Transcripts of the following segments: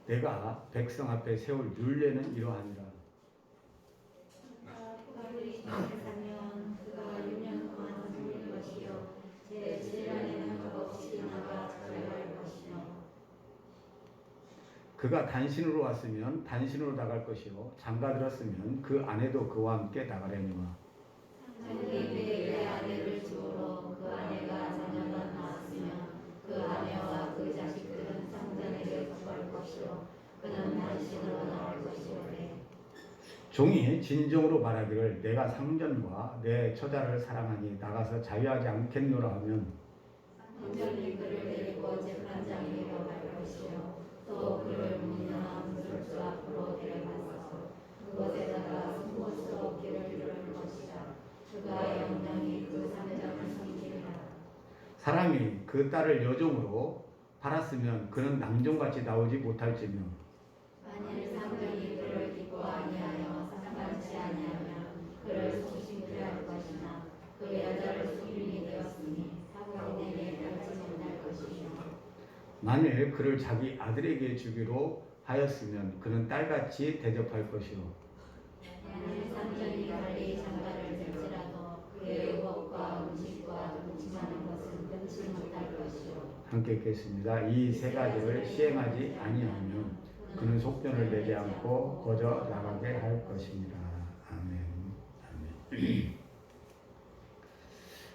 내가 백성 앞에 세울 율례는 이러하니라. 그들이 살면 그가 6년 동안 살릴 것이요 제 질량에는 값없이 나가 자유할 것이요 그가 단신으로 왔으면 단신으로 나갈 것이요 장가 들었으면 그 아내도 그와 함께 나가려니와. 장기 그의 아내를 주로 그 아내가 자녀가 낳았으면 그 아내와 그 자식들은 상전에게 속할 것이요 그는 단신으로 나갈 것이오래. 종이 진정으로 말하기를 내가 상전과 내 처자를 사랑하니 나가서 자유하지 않겠노라 하면 상전이 그를 데리고 재판장에게로 갈 것이요 또 그를 문이나 문술주 앞으로 데려가서 그곳에다가 승고스럽 길을 이룰 것이라. 그가 영영이 그 상전을 섬기리라. 사람이 그 딸을 여종으로 팔았으면 그는 남종같이 나오지 못할지며 만일 상전이 그를 기뻐 아니하여 상관치 아니하면 그를 속심케 할 것이나 그 여자를 숙인이 되었으니 사고인에게 알지 못할 것이며 만일 그를 자기 아들에게 주기로 하였으면 그는 딸같이 대접할 것이요 만일 상전이 관리 장가를 될지라도 그의 의복과 음식과 동침하는 것은 끊지 못할 것이요 함께 읽겠습니다. 이 세 가지를 시행하지 아니하면 그는 속전을 내지 않고 거저 나가게 할 것입니다. 아멘.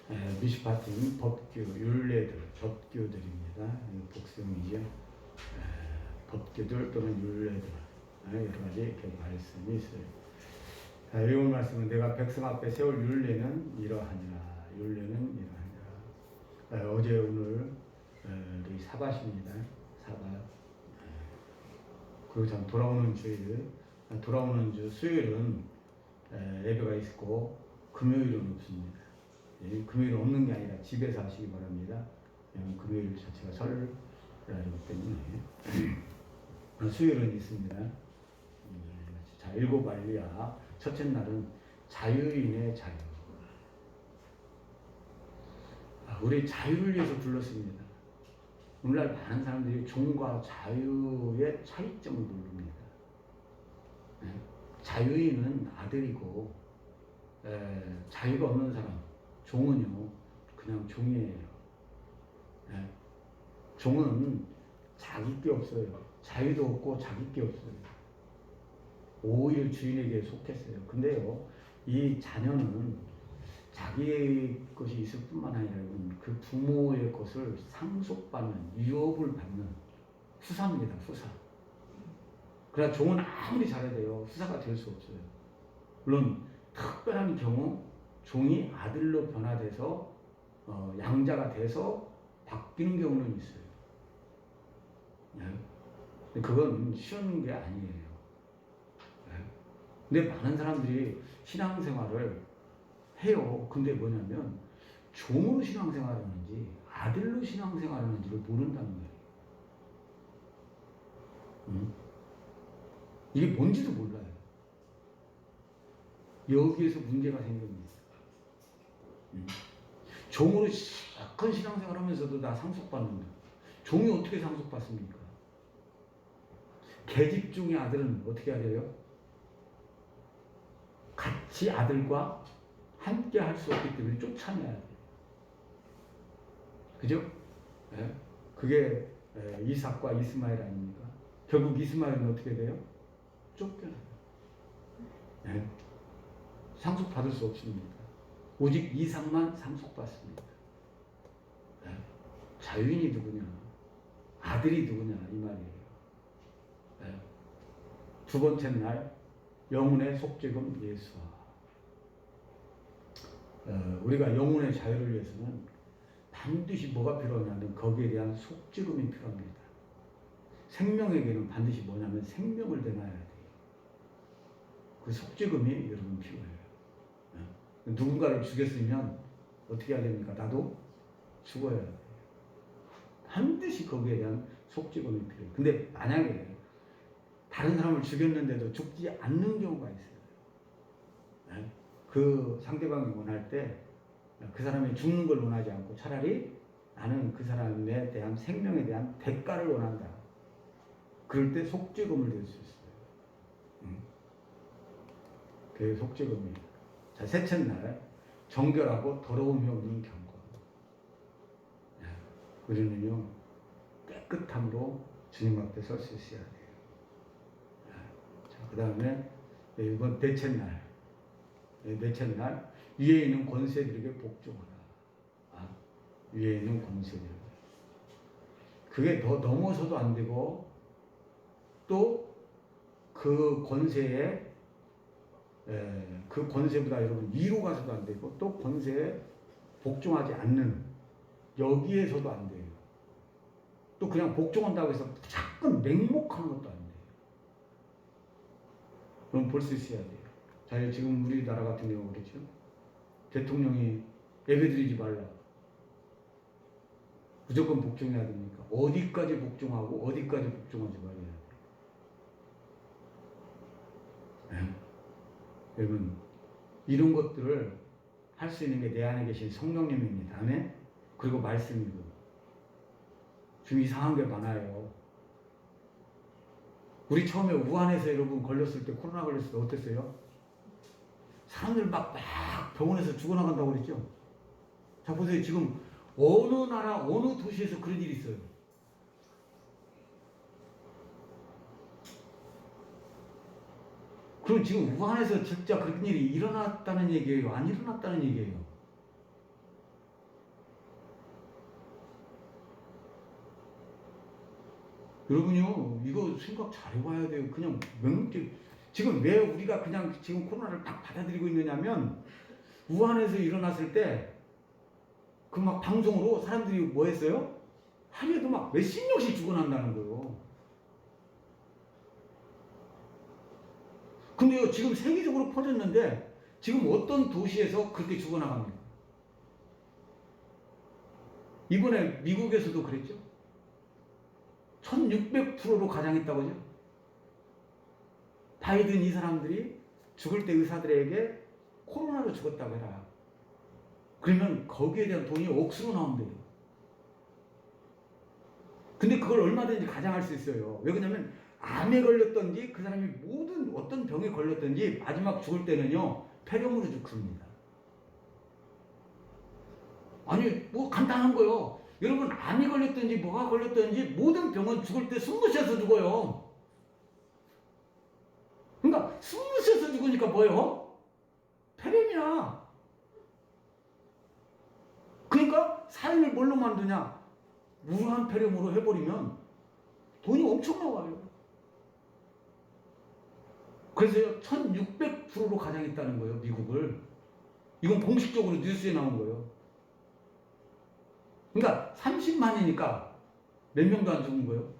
아멘. 미시파팀 법규, 율례들, 법규들입니다. 복수형이죠. 법규들 또는 율례들 여러 가지 이렇게 말씀이 있어요. 읽은 말씀은 내가 백성 앞에 세울 율례는 이러하니라. 율례는 이러하니라. 어제 오늘 우리 사바십니다. 사바. 그리고 참 돌아오는 주일, 돌아오는 주 수요일은 예배가 있고 금요일은 없습니다. 금요일은 없는 게 아니라 집에서 하시기 바랍니다. 금요일 자체가 설날이기 때문에 수요일은 있습니다. 자, 일곱 알리야. 첫째 날은 자유인의 자유. 우리 자유를 위해서 불렀습니다. 오늘날 많은 사람들이 종과 자유의 차이점을 모릅니다. 자유인은 아들이고 자유가 없는 사람, 종은요 그냥 종이에요. 종은 자기 게 없어요. 자유도 없고 자기 게 없어요. 오히려 주인에게 속했어요. 근데요 이 자녀는 자기의 것이 있을 뿐만 아니라 그 부모의 것을 상속받는, 유업을 받는 후사입니다. 후사. 그러나 종은 아무리 잘해도요 후사가 될 수 없어요. 물론 특별한 경우 종이 아들로 변화돼서 양자가 돼서 바뀌는 경우는 있어요. 그건 쉬운 게 아니에요. 근데 많은 사람들이 신앙생활을 해요. 근데 뭐냐면 종으로 신앙생활을 하는지 아들로 신앙생활을 하는지를 모른다는 거예요. 이게 뭔지도 몰라요. 여기에서 문제가 생깁니다. 종으로 약간 신앙생활 하면서도 나 상속받는다. 종이 어떻게 상속받습니까? 계집 중의 아들은 어떻게 해야 돼요? 같이 아들과 함께 할 수 없기 때문에 쫓아내야 돼요. 그죠? 그게 이삭과 이스마엘 아닙니까? 결국 이스마엘은 어떻게 돼요? 쫓겨나요. 상속받을 수 없습니다. 오직 이삭만 상속받습니다. 자유인이 누구냐? 아들이 누구냐? 이 말이에요. 두 번째 날 영혼의 속죄금 예수와 우리가 영혼의 자유를 위해서는 반드시 뭐가 필요하냐면 거기에 대한 속죄금이 필요합니다. 생명에게는 반드시 뭐냐면 생명을 내놔야 돼요. 그 속죄금이 여러분 필요해요. 누군가를 죽였으면 어떻게 해야 됩니까? 나도 죽어야 돼요. 반드시 거기에 대한 속죄금이 필요해요. 근데 만약에 다른 사람을 죽였는데도 죽지 않는 경우가 있어요. 그 상대방이 원할 때 그 사람이 죽는 걸 원하지 않고 차라리 나는 그 사람에 대한 생명에 대한 대가를 원한다. 그럴 때 속죄금을 낼 수 있어요. 그게 속죄금이에요. 자, 셋째 날 정결하고 더러움이 없는 경건. 우리는요 깨끗함으로 주님 앞에 설 수 있어야 돼요. 자, 그 다음에 이번 넷째 날, 위에 있는 권세들에게 복종하라. 위에 있는 권세들. 그게 더 넘어서도 안 되고 또 그 권세에 그 권세보다 여러분 위로 가서도 안 되고 또 권세에 복종하지 않는 여기에서도 안 돼요. 또 그냥 복종한다고 해서 자꾸 맹목하는 것도 안 돼요. 그럼 볼 수 있어야 돼요. 자, 지금 우리나라 같은 경우 그렇죠. 대통령이 예배드리지 말라. 무조건 복종해야 됩니까? 어디까지 복종하고 어디까지 복종하지 말아야 돼요. 여러분 이런 것들을 할 수 있는 게 내 안에 계신 성령님입니다. 아멘? 그리고 말씀이고. 좀 이상한 게 많아요. 우리 처음에 우한에서 여러분 걸렸을 때, 코로나 걸렸을 때 어땠어요? 사람들 막 병원에서 죽어나간다고 그랬죠? 자, 보세요. 지금 어느 나라, 어느 도시에서 그런 일이 있어요. 그럼 지금 우한에서 진짜 그런 일이 일어났다는 얘기예요? 안 일어났다는 얘기예요? 여러분요, 이거 생각 잘 해봐야 돼요. 그냥 맹목적. 지금 왜 우리가 그냥 지금 코로나를 딱 받아들이고 있느냐면, 우한에서 일어났을 때, 그 막 방송으로 사람들이 뭐 했어요? 하루에도 막 몇십 명씩 죽어난다는 거예요. 근데요, 지금 세계적으로 퍼졌는데, 지금 어떤 도시에서 그렇게 죽어나갑니까? 이번에 미국에서도 그랬죠? 1600%로 가장했다고 하죠. 바이든 이 사람들이 죽을 때 의사들에게 코로나로 죽었다고 해라. 그러면 거기에 대한 돈이 억수로 나온대요. 근데 그걸 얼마든지 가장할 수 있어요. 왜 그러냐면 암에 걸렸던지 그 사람이 모든 어떤 병에 걸렸던지 마지막 죽을 때는요 폐렴으로 죽습니다. 아니 뭐 간단한 거요. 여러분 암이 걸렸든지 뭐가 걸렸든지 모든 병은 죽을 때 숨 못 쉬어서 죽어요. 그러니까 숨 못 쉬어서 죽으니까 뭐예요? 폐렴이야. 그러니까 사인을 뭘로 만드냐? 무한 폐렴으로 해버리면 돈이 엄청 나와요. 그래서 1600%로 가장했다는 거예요, 미국을. 이건 공식적으로 뉴스에 나온 거예요. 그러니까 30만이니까 몇 명도 안 죽은 거예요?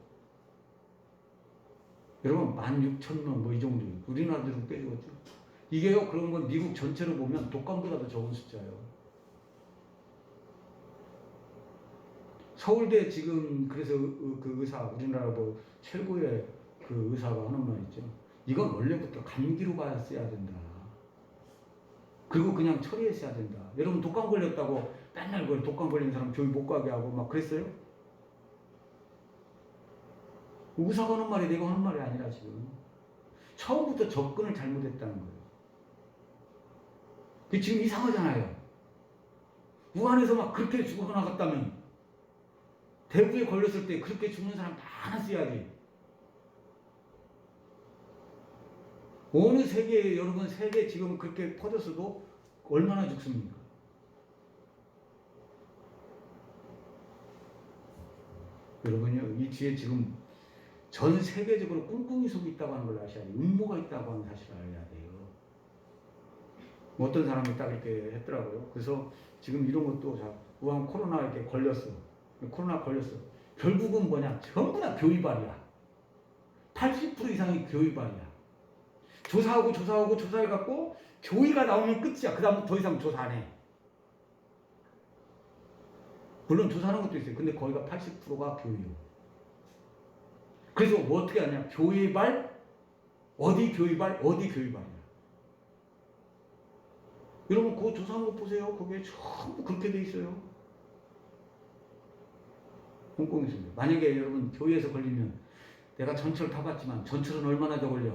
여러분 16,000명 뭐 이 정도예요. 우리나라도 꽤 죽었죠. 이게요, 그런 건 미국 전체로 보면 독감보다도 적은 숫자예요. 서울대 지금 그래서 그 의사, 우리나라 뭐 최고의 그 의사가 하는 말 있죠. 이건 원래부터 감기로 봤어야 된다. 그리고 그냥 처리했어야 된다. 여러분 독감 걸렸다고 맨날 그 독감 걸린 사람 교회 못 가게 하고 막 그랬어요? 의사가 하는 말이 내가 하는 말이 아니라 지금 처음부터 접근을 잘못했다는 거예요. 그게 지금 이상하잖아요. 우한에서 막 그렇게 죽어나갔다면 대구에 걸렸을 때 그렇게 죽는 사람 많았어야지. 어느 세계에 여러분 세계 지금 그렇게 퍼졌어도 얼마나 죽습니까? 여러분요 이 뒤에 지금 전 세계적으로 꿍꿍이 속이 있다고 하는 걸 아셔야 돼요. 음모가 있다고 하는 사실을 알아야 돼요. 어떤 사람이 딱 이렇게 했더라고요. 그래서 지금 이런 것도 자 우한 코로나 이렇게 걸렸어. 코로나 걸렸어. 결국은 뭐냐? 전부 다 교위발이야. 80% 이상이 교위발이야. 조사하고 조사해갖고 교위가 나오면 끝이야. 그 다음 더 이상 조사 안 해. 물론 조사하는 것도 있어요. 근데 거기가 80%가 교위요. 그래서 뭐 어떻게 하냐? 교위발, 어디 교위발, 어디 교위발이야. 여러분 그거 조사한 거 보세요. 거기에 전부 그렇게 돼 있어요. 꽁꽁이 속에. 만약에 여러분 교회에서 걸리면 내가 전철 타봤지만 전철은 얼마나 더 걸려?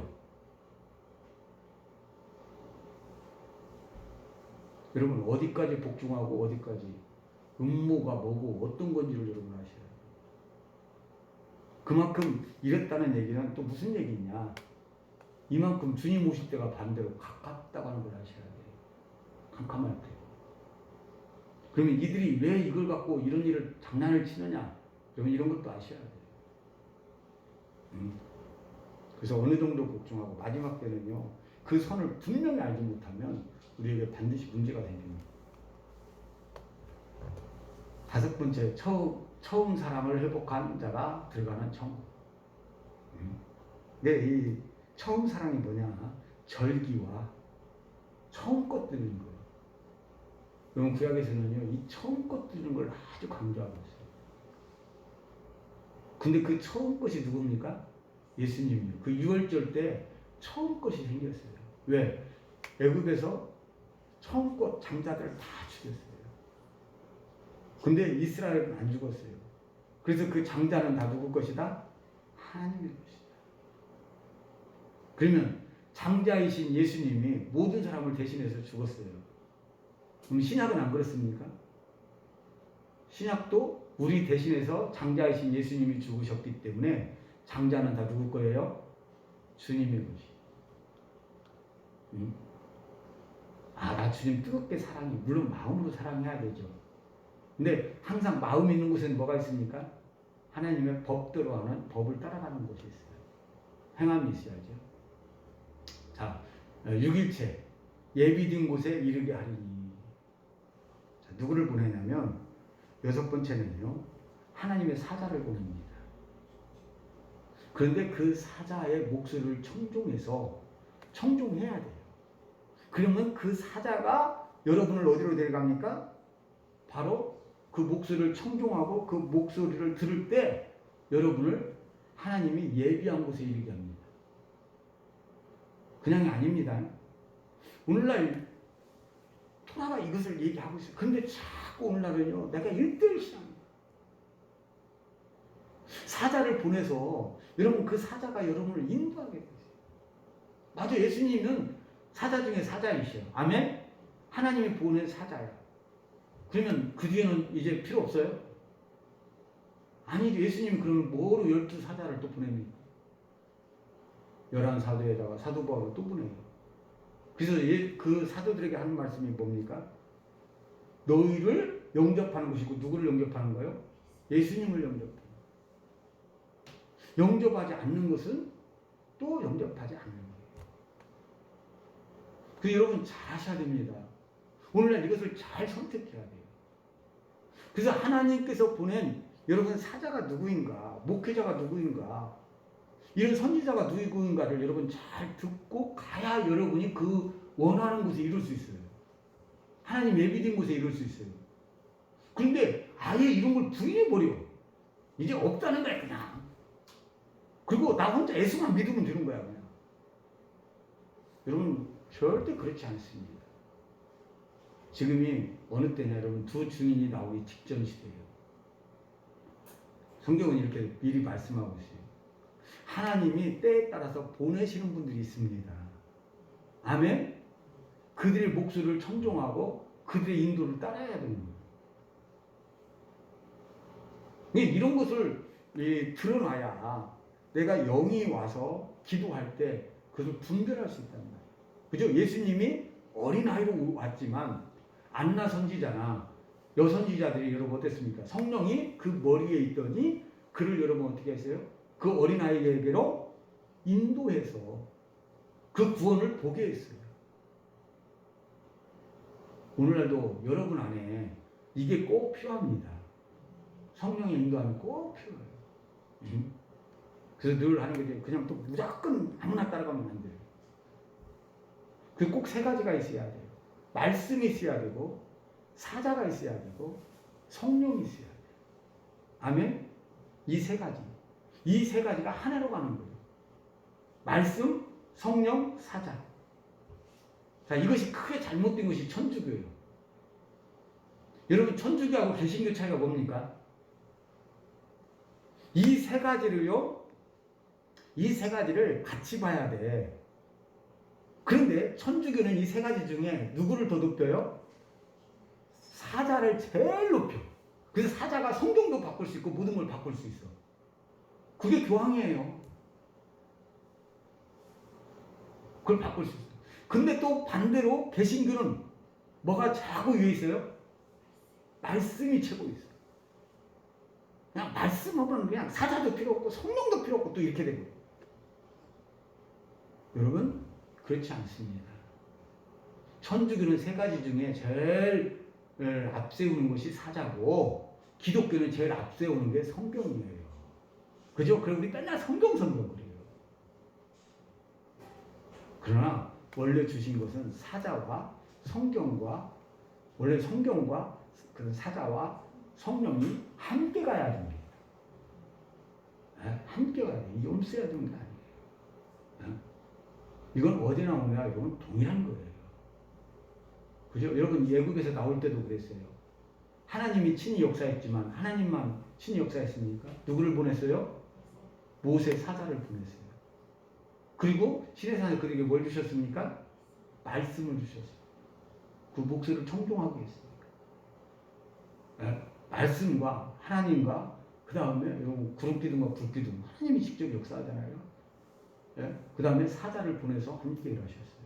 여러분 어디까지 복종하고 어디까지 음모가 뭐고 어떤 건지를 여러분 아셔야 돼요. 그만큼 이랬다는 얘기는 또 무슨 얘기냐? 이만큼 주님 오실 때가 반대로 가깝다고 하는 걸 아셔야 돼요. 캄캄할 때. 그러면 이들이 왜 이걸 갖고 이런 일을 장난을 치느냐? 여러분 이런 것도 아셔야 돼요. 그래서 어느 정도 복종하고 마지막 때는요. 그 선을 분명히 알지 못하면 우리에게 반드시 문제가 생깁니다. 다섯 번째, 처음 사랑을 회복한 자가 들어가는 천국. 근데 이 처음 사랑이 뭐냐? 절기와 처음 것 드는 거예요. 여러분 구약에서는요, 이 처음 것 드는 걸 아주 강조하고 있어요. 근데 그 처음 것이 누굽니까? 예수님이요. 그 유월절 때 처음 것이 생겼어요. 왜? 애굽에서 처음 것 장자들 다 죽였어요. 근데 이스라엘은 안 죽었어요. 그래서 그 장자는 다 누구 것이다? 하나님의 것이다. 그러면 장자이신 예수님이 모든 사람을 대신해서 죽었어요. 그럼 신약은 안 그렇습니까? 신약도 우리 대신해서 장자이신 예수님이 죽으셨기 때문에 장자는 다 누구 거예요? 주님의 것이. 나 주님 뜨겁게 사랑해. 물론 마음으로 사랑해야 되죠. 근데 항상 마음 있는 곳에는 뭐가 있습니까? 하나님의 법대로 하는 법을 따라가는 곳이 있어요. 행함이 있어야죠. 자, 6일째 예비된 곳에 이르게 하리니. 자, 누구를 보내냐면 여섯 번째는요. 하나님의 사자를 보냅니다. 그런데 그 사자의 목소리를 청종해야 돼요. 그러면 그 사자가 여러분을 어디로 데려갑니까? 바로 그 목소리를 청종하고 그 목소리를 들을 때 여러분을 하나님이 예비한 곳에 이르게 합니다. 그냥이 아닙니다. 오늘날 토라가 이것을 얘기하고 있어요. 그런데 자꾸 오늘날은요, 내가 1대1 신앙입니다. 사자를 보내서 여러분 그 사자가 여러분을 인도하게 되세요. 맞아, 예수님은 사자 중에 사자이시요. 아멘? 하나님이 보낸 사자예요. 그러면 그 뒤에는 이제 필요 없어요? 아니죠. 예수님은 그러면 뭐로 12사자를 또 보냅니까? 11사도에다가 사도 바울을 또 보내요. 그래서 그 사도들에게 하는 말씀이 뭡니까? 너희를 영접하는 것이고 누구를 영접하는 거예요? 예수님을 영접하는 거예요. 영접하지 않는 것은 또 영접하지 않는 거예요. 그래서 여러분 잘 하셔야 됩니다. 오늘날 이것을 잘 선택해야 돼요. 그래서 하나님께서 보낸 여러분 사자가 누구인가, 목회자가 누구인가, 이런 선지자가 누구인가를 여러분 잘 듣고 가야 여러분이 그 원하는 곳에 이룰 수 있어요. 하나님 예비된 곳에 이룰 수 있어요. 그런데 아예 이런 걸 부인해버려. 이제 없다는 거야 그냥. 그리고 나 혼자 예수만 믿으면 되는 거야 그냥. 여러분 절대 그렇지 않습니다. 지금이 어느 때냐 여러분, 두 증인이 나오기 직전 시대예요. 성경은 이렇게 미리 말씀하고 있어요. 하나님이 때에 따라서 보내시는 분들이 있습니다. 아멘? 그들의 목소리를 청종하고 그들의 인도를 따라야 되는 거예요. 이런 것을 드러나야 내가 영이 와서 기도할 때 그것을 분별할 수 있단 말이에요. 그죠? 예수님이 어린아이로 왔지만 안나 선지자나 여선지자들이 여러분 어땠습니까? 성령이 그 머리에 있더니 그를 여러분 어떻게 했어요? 그 어린아이에게로 인도해서 그 구원을 보게 했어요. 오늘날도 여러분 안에 이게 꼭 필요합니다. 성령의 인도함이 꼭 필요해요. 그래서 늘 하는 게 그냥 또 무조건 아무나 따라가면 안 돼요. 그 꼭 세 가지가 있어야 돼요. 말씀이 있어야 되고, 사자가 있어야 되고, 성령이 있어야 돼요. 아멘? 이 세 가지. 이 세 가지가 하나로 가는 거예요. 말씀, 성령, 사자. 자, 이것이 크게 잘못된 것이 천주교예요. 여러분, 천주교하고 개신교 차이가 뭡니까? 이 세 가지를요, 이 세 가지를 같이 봐야 돼. 그런데 천주교는 이 세 가지 중에 누구를 더 높여요? 사자를 제일 높여. 그래서 사자가 성경도 바꿀 수 있고 모든 걸 바꿀 수 있어. 그게 교황이에요. 그걸 바꿀 수 있어. 근데 또 반대로 개신교는 뭐가 자꾸 위에 있어요? 말씀이 최고 있어. 그냥 말씀하면 그냥 사자도 필요 없고 성령도 필요 없고 또 이렇게 되고. 여러분 그렇지 않습니다. 천주교는 세 가지 중에 제일 앞세우는 것이 사자고 기독교는 제일 앞세우는 게 성경이에요. 그죠? 그리고 우리 맨날 성경 그래요. 그러나 원래 주신 것은 사자와 성경과 원래 성경과 그런 사자와 성령이 함께 가야 됩니다. 함께 가야 돼. 이게 없어야 되는 게 아니에요. 이건 어디 나오냐? 이건 동일한 거예요. 그죠? 여러분 예국에서 나올 때도 그랬어요. 하나님이 친히 역사했지만 하나님만 친히 역사했습니까? 누구를 보냈어요? 모세 사자를 보냈어요. 그리고 시내산에 그에게 뭘 주셨습니까? 말씀을 주셨어요. 그 목소리를 청종하게 했습니다. 말씀과 하나님과 그 다음에 여러분 구름기둥과 불기둥 하나님이 직접 역사하잖아요. 그 다음에 사자를 보내서 함께 일하셨어요.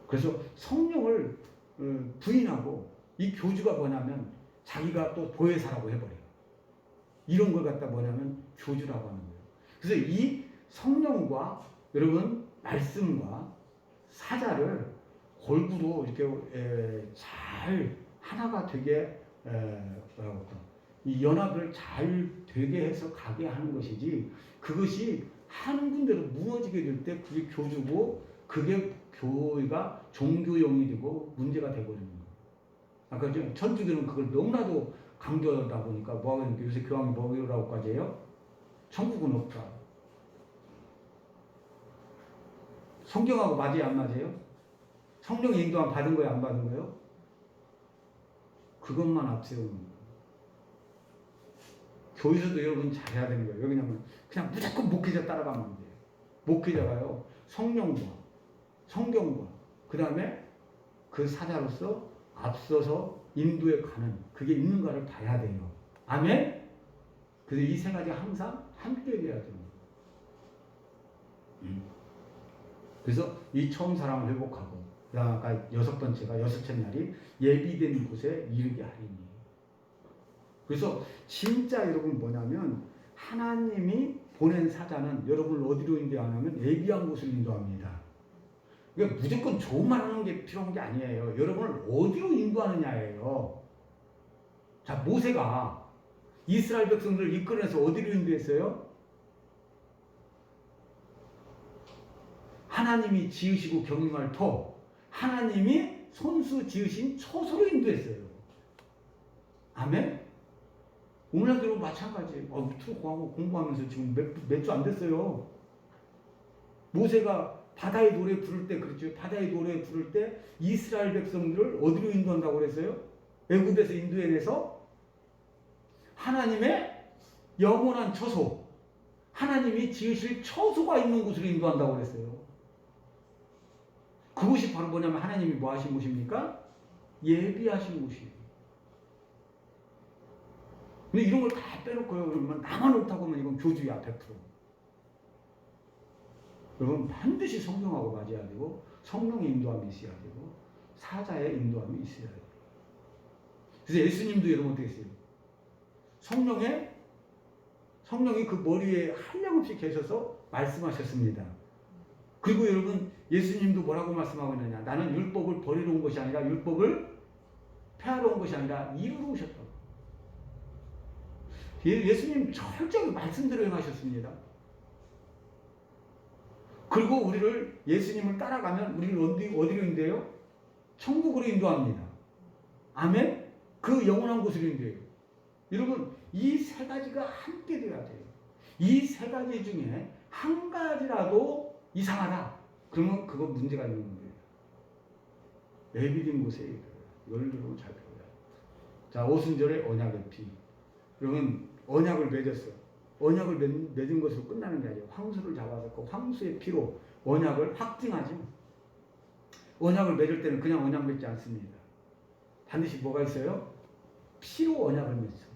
그래서 성령을 부인하고 이 교주가 뭐냐면 자기가 또 보혜사라고 해버려요. 이런 걸 갖다 뭐냐면 교주라고 하는 거예요. 그래서 이 성령과 여러분 말씀과 사자를 골고루 이렇게 잘 하나가 되게 이 연합을 잘 되게 해서 가게 하는 것이지 그것이 한 군데로 무너지게 될 때 그게 교주고 그게 교회가 종교용이 되고 문제가 되버리는 거예요. 아까 천주교는 그걸 너무나도 강조하다 보니까 뭐하고 있는데 요새 교황이 뭐라고까지 해요? 천국은 없다. 성경하고 맞아요 안 맞아요? 성령의 인도함 받은 거예요 안 받은 거예요? 그것만 앞세우는 거예요. 교회에서도 여러분 잘해야 되는 거예요. 왜냐면 그냥 무조건 목회자 따라가면 안 돼요. 목회자가요 성령과 성경과 그 다음에 그 사자로서 앞서서 인도에 가는 그게 있는가를 봐야 돼요. 아멘? 그래서 이 세 가지가 항상 함께 돼야 됩니다. 그래서 이 처음 사랑을 회복하고 아까 여섯 번째가 여섯째 날이 예비된 곳에 이르게 하리니. 그래서 진짜 여러분 뭐냐면 하나님이 보낸 사자는 여러분을 어디로 인도하냐면 예비한 곳을 인도합니다. 그러니까 무조건 좋은 말 하는 게 필요한 게 아니에요. 여러분을 어디로 인도하느냐예요. 자, 모세가 이스라엘 백성들을 이끌어내서 어디로 인도했어요? 하나님이 지으시고 경영할 터, 하나님이 손수 지으신 처소로 인도했어요. 아멘? 오늘날도 마찬가지예요. 유튜브 공부하면서 지금 몇 주 안 됐어요. 모세가 바다의 노래 부를 때 그렇죠. 바다의 노래 부를 때 이스라엘 백성들을 어디로 인도한다고 그랬어요? 애굽에서 인도해내서 하나님의 영원한 처소, 하나님이 지으실 처소가 있는 곳으로 인도한다고 그랬어요. 그곳이 바로 뭐냐면 하나님이 뭐 하신 곳입니까? 예비하신 곳이에요. 근데 이런 걸 다 빼놓고요. 그러면 나만 옳다고 하면 이건 교주야 100%. 여러분 반드시 성경하고 맞아야 되고 성령의 인도함이 있어야 되고 사자의 인도함이 있어야 돼요. 그래서 예수님도 여러분 어떻게 했어요? 성령이 그 머리에 한량없이 계셔서 말씀하셨습니다. 그리고 여러분 예수님도 뭐라고 말씀하고 있느냐? 나는 율법을 버리러 온 것이 아니라 율법을 폐하러 온 것이 아니라 이루러 오셨다고. 예수님 철저히 말씀대로 행하셨습니다. 그리고 우리를 예수님을 따라가면 우리를 어디로 인도해요? 천국으로 인도합니다. 아멘? 그 영원한 곳으로 인도해요. 여러분 이 세 가지가 함께 돼야 돼요. 이 세 가지 중에 한 가지라도 이상하다. 그러면 그거 문제가 있는 거예요. 예비된 곳에 이걸 여러분 잘 배워야 돼요. 자, 오순절의 언약의 피. 여러분 언약을 맺었어요. 언약을 맺은 것으로 끝나는 게 아니에요. 황소를 잡아서 그 황소의 피로 언약을 확증하지. 언약을 맺을 때는 그냥 언약 맺지 않습니다. 반드시 뭐가 있어요? 피로 언약을 맺어요.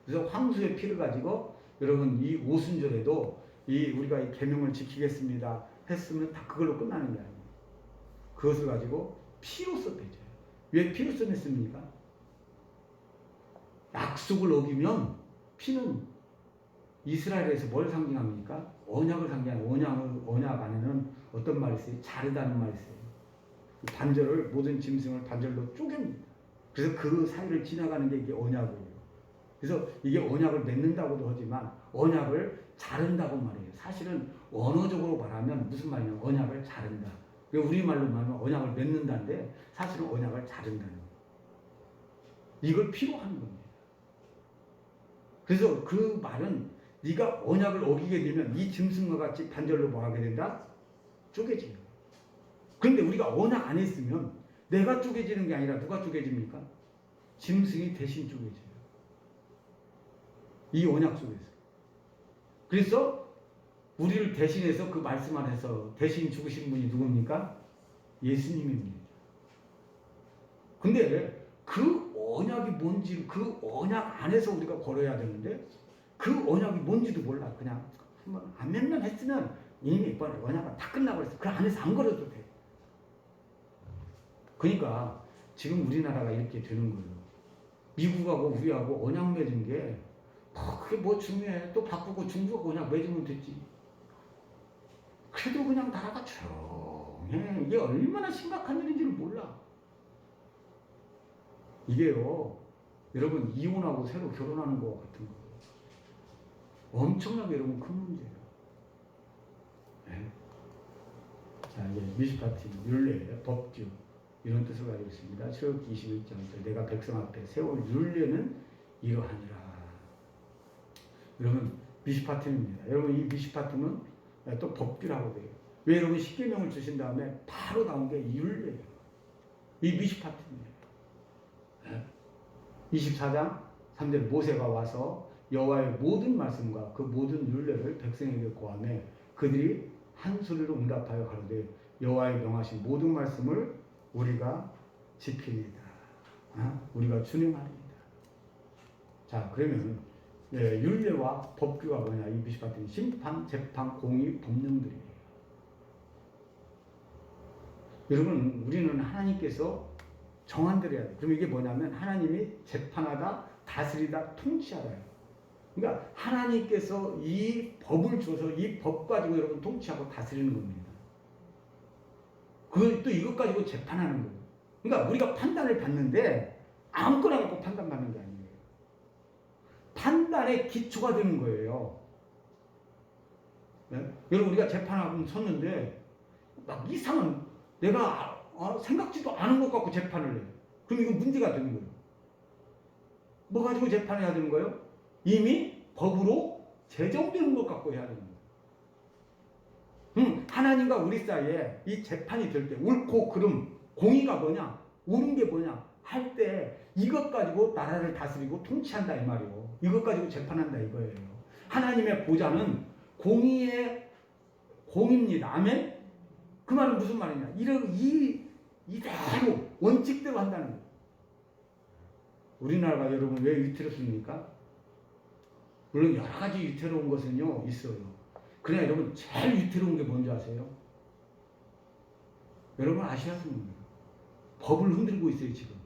그래서 황소의 피를 가지고 여러분 이 오순절에도 우리가 이 계명을 지키겠습니다 했으면 다 그걸로 끝나는 게 아니에요. 그것을 가지고 피로써 맺어요. 왜 피로써 맺습니까? 약속을 어기면 피는 이스라엘에서 뭘 상징합니까? 언약을 상징하는 언약 안에는 어떤 말이 있어요? 자르다는 말이 있어요. 반절을 모든 짐승을 반절로 쪼갭니다. 그래서 그 사이를 지나가는 게 이게 언약이에요. 그래서 이게 언약을 맺는다고도 하지만 언약을 자른다고 말해요. 사실은 언어적으로 말하면 무슨 말이냐면 언약을 자른다. 우리말로 말하면 언약을 맺는다인데 사실은 언약을 자른다는 거예요. 이걸 피로 하는 겁니다. 그래서 그 말은 네가 언약을 어기게 되면 이 짐승과 같이 반절로 뭐 하게 된다? 쪼개지는 거예요. 그런데 우리가 언약 안에 있으면 내가 쪼개지는 게 아니라 누가 쪼개집니까? 짐승이 대신 쪼개져요. 이 언약 속에서. 그래서 우리를 대신해서 그 말씀 안에서 대신 죽으신 분이 누굽니까? 예수님입니다. 근데 그 언약이 뭔지 그 언약 안에서 우리가 걸어야 되는데 그 언약이 뭔지도 몰라. 그냥 한번 아멘만 했으면 이미 언약은 다 끝나고 있어. 그 안에서 안 걸어도 돼. 그러니까 지금 우리나라가 이렇게 되는 거예요. 미국하고 우리하고 언약 맺은 게 그게 뭐 중요해. 또 바꾸고 중국하고 언약 맺으면 됐지. 그래도 그냥 나라가 조용해. 이게 얼마나 심각한 일인지를 몰라. 이게요, 여러분 이혼하고 새로 결혼하는 거 같은 거예요. 엄청나게 여러분 큰 문제예요. 네. 자, 이제 미시파티, 율례, 법규 이런 뜻을 가지고 있습니다. 출애굽기 21장 내가 백성 앞에 세울 율례는 이러하니라. 여러분 미시파티입니다. 여러분 이 미시파티는 또 법규라고 돼요. 왜 여러분 십계명을 주신 다음에 바로 나온 게 율례예요. 이 미시파티입니다. 24장 3절 모세가 와서 여호와의 모든 말씀과 그 모든 율례를 백성에게 고하매 그들이 한 소리로 응답하여 가로되 여호와의 명하신 모든 말씀을 우리가 지키리이다. 우리가 준행하리이다. 자, 그러면 율례와 법규가 뭐냐? 이 미시파티는 심판, 재판, 공의, 법령들이에요. 여러분 우리는 하나님께서 정한대로 해야 돼. 그럼 이게 뭐냐면 하나님이 재판하다, 다스리다, 통치하다요. 그러니까 하나님께서 이 법을 줘서 이 법 가지고 여러분 통치하고 다스리는 겁니다. 또 이것 가지고 재판하는 거예요. 그러니까 우리가 판단을 받는데 아무거나 갖고 판단받는 게 아니에요. 판단의 기초가 되는 거예요. 네? 여러분 우리가 재판하고 섰는데 막 이상한 내가 생각지도 않은 것 갖고 재판을 해요. 그럼 이건 문제가 되는 거예요. 뭐 가지고 재판해야 되는 거예요? 이미 법으로 제정되는 것 갖고 해야 되는 거예요. 하나님과 우리 사이에 이 재판이 될 때 옳고 그름, 공의가 뭐냐, 옳은 게 뭐냐 할 때 이것 가지고 나라를 다스리고 통치한다 이 말이에요. 이것 가지고 재판한다 이거예요. 하나님의 보좌는 공의입니다. 아멘? 그 말은 무슨 말이냐? 이대로 원칙대로 한다는 거예요. 우리나라가 여러분 왜 위태롭습니까? 물론 여러 가지 위태로운 것은요 있어요. 그러나 여러분 제일 위태로운 게 뭔지 아세요? 여러분 아셔야 합니다. 법을 흔들고 있어요 지금.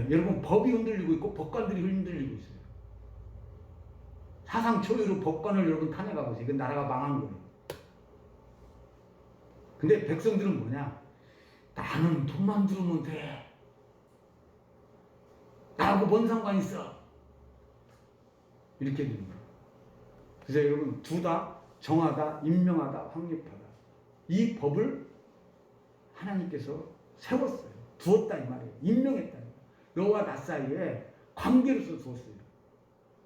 여러분 법이 흔들리고 있고 법관들이 흔들리고 있어요. 사상 초유로 법관을 여러분 탄핵하고 있어요. 이건 나라가 망한 거예요. 근데 백성들은 뭐냐? 나는 돈만 들으면 돼. 나하고 뭔 상관 있어? 이렇게 되는 거예요. 그래서 여러분 둘 다 정하다, 임명하다, 확립하다. 이 법을 하나님께서 세웠어요. 두었다 이 말이에요. 임명했다. 너와 나 사이에 관계로서 두었어요.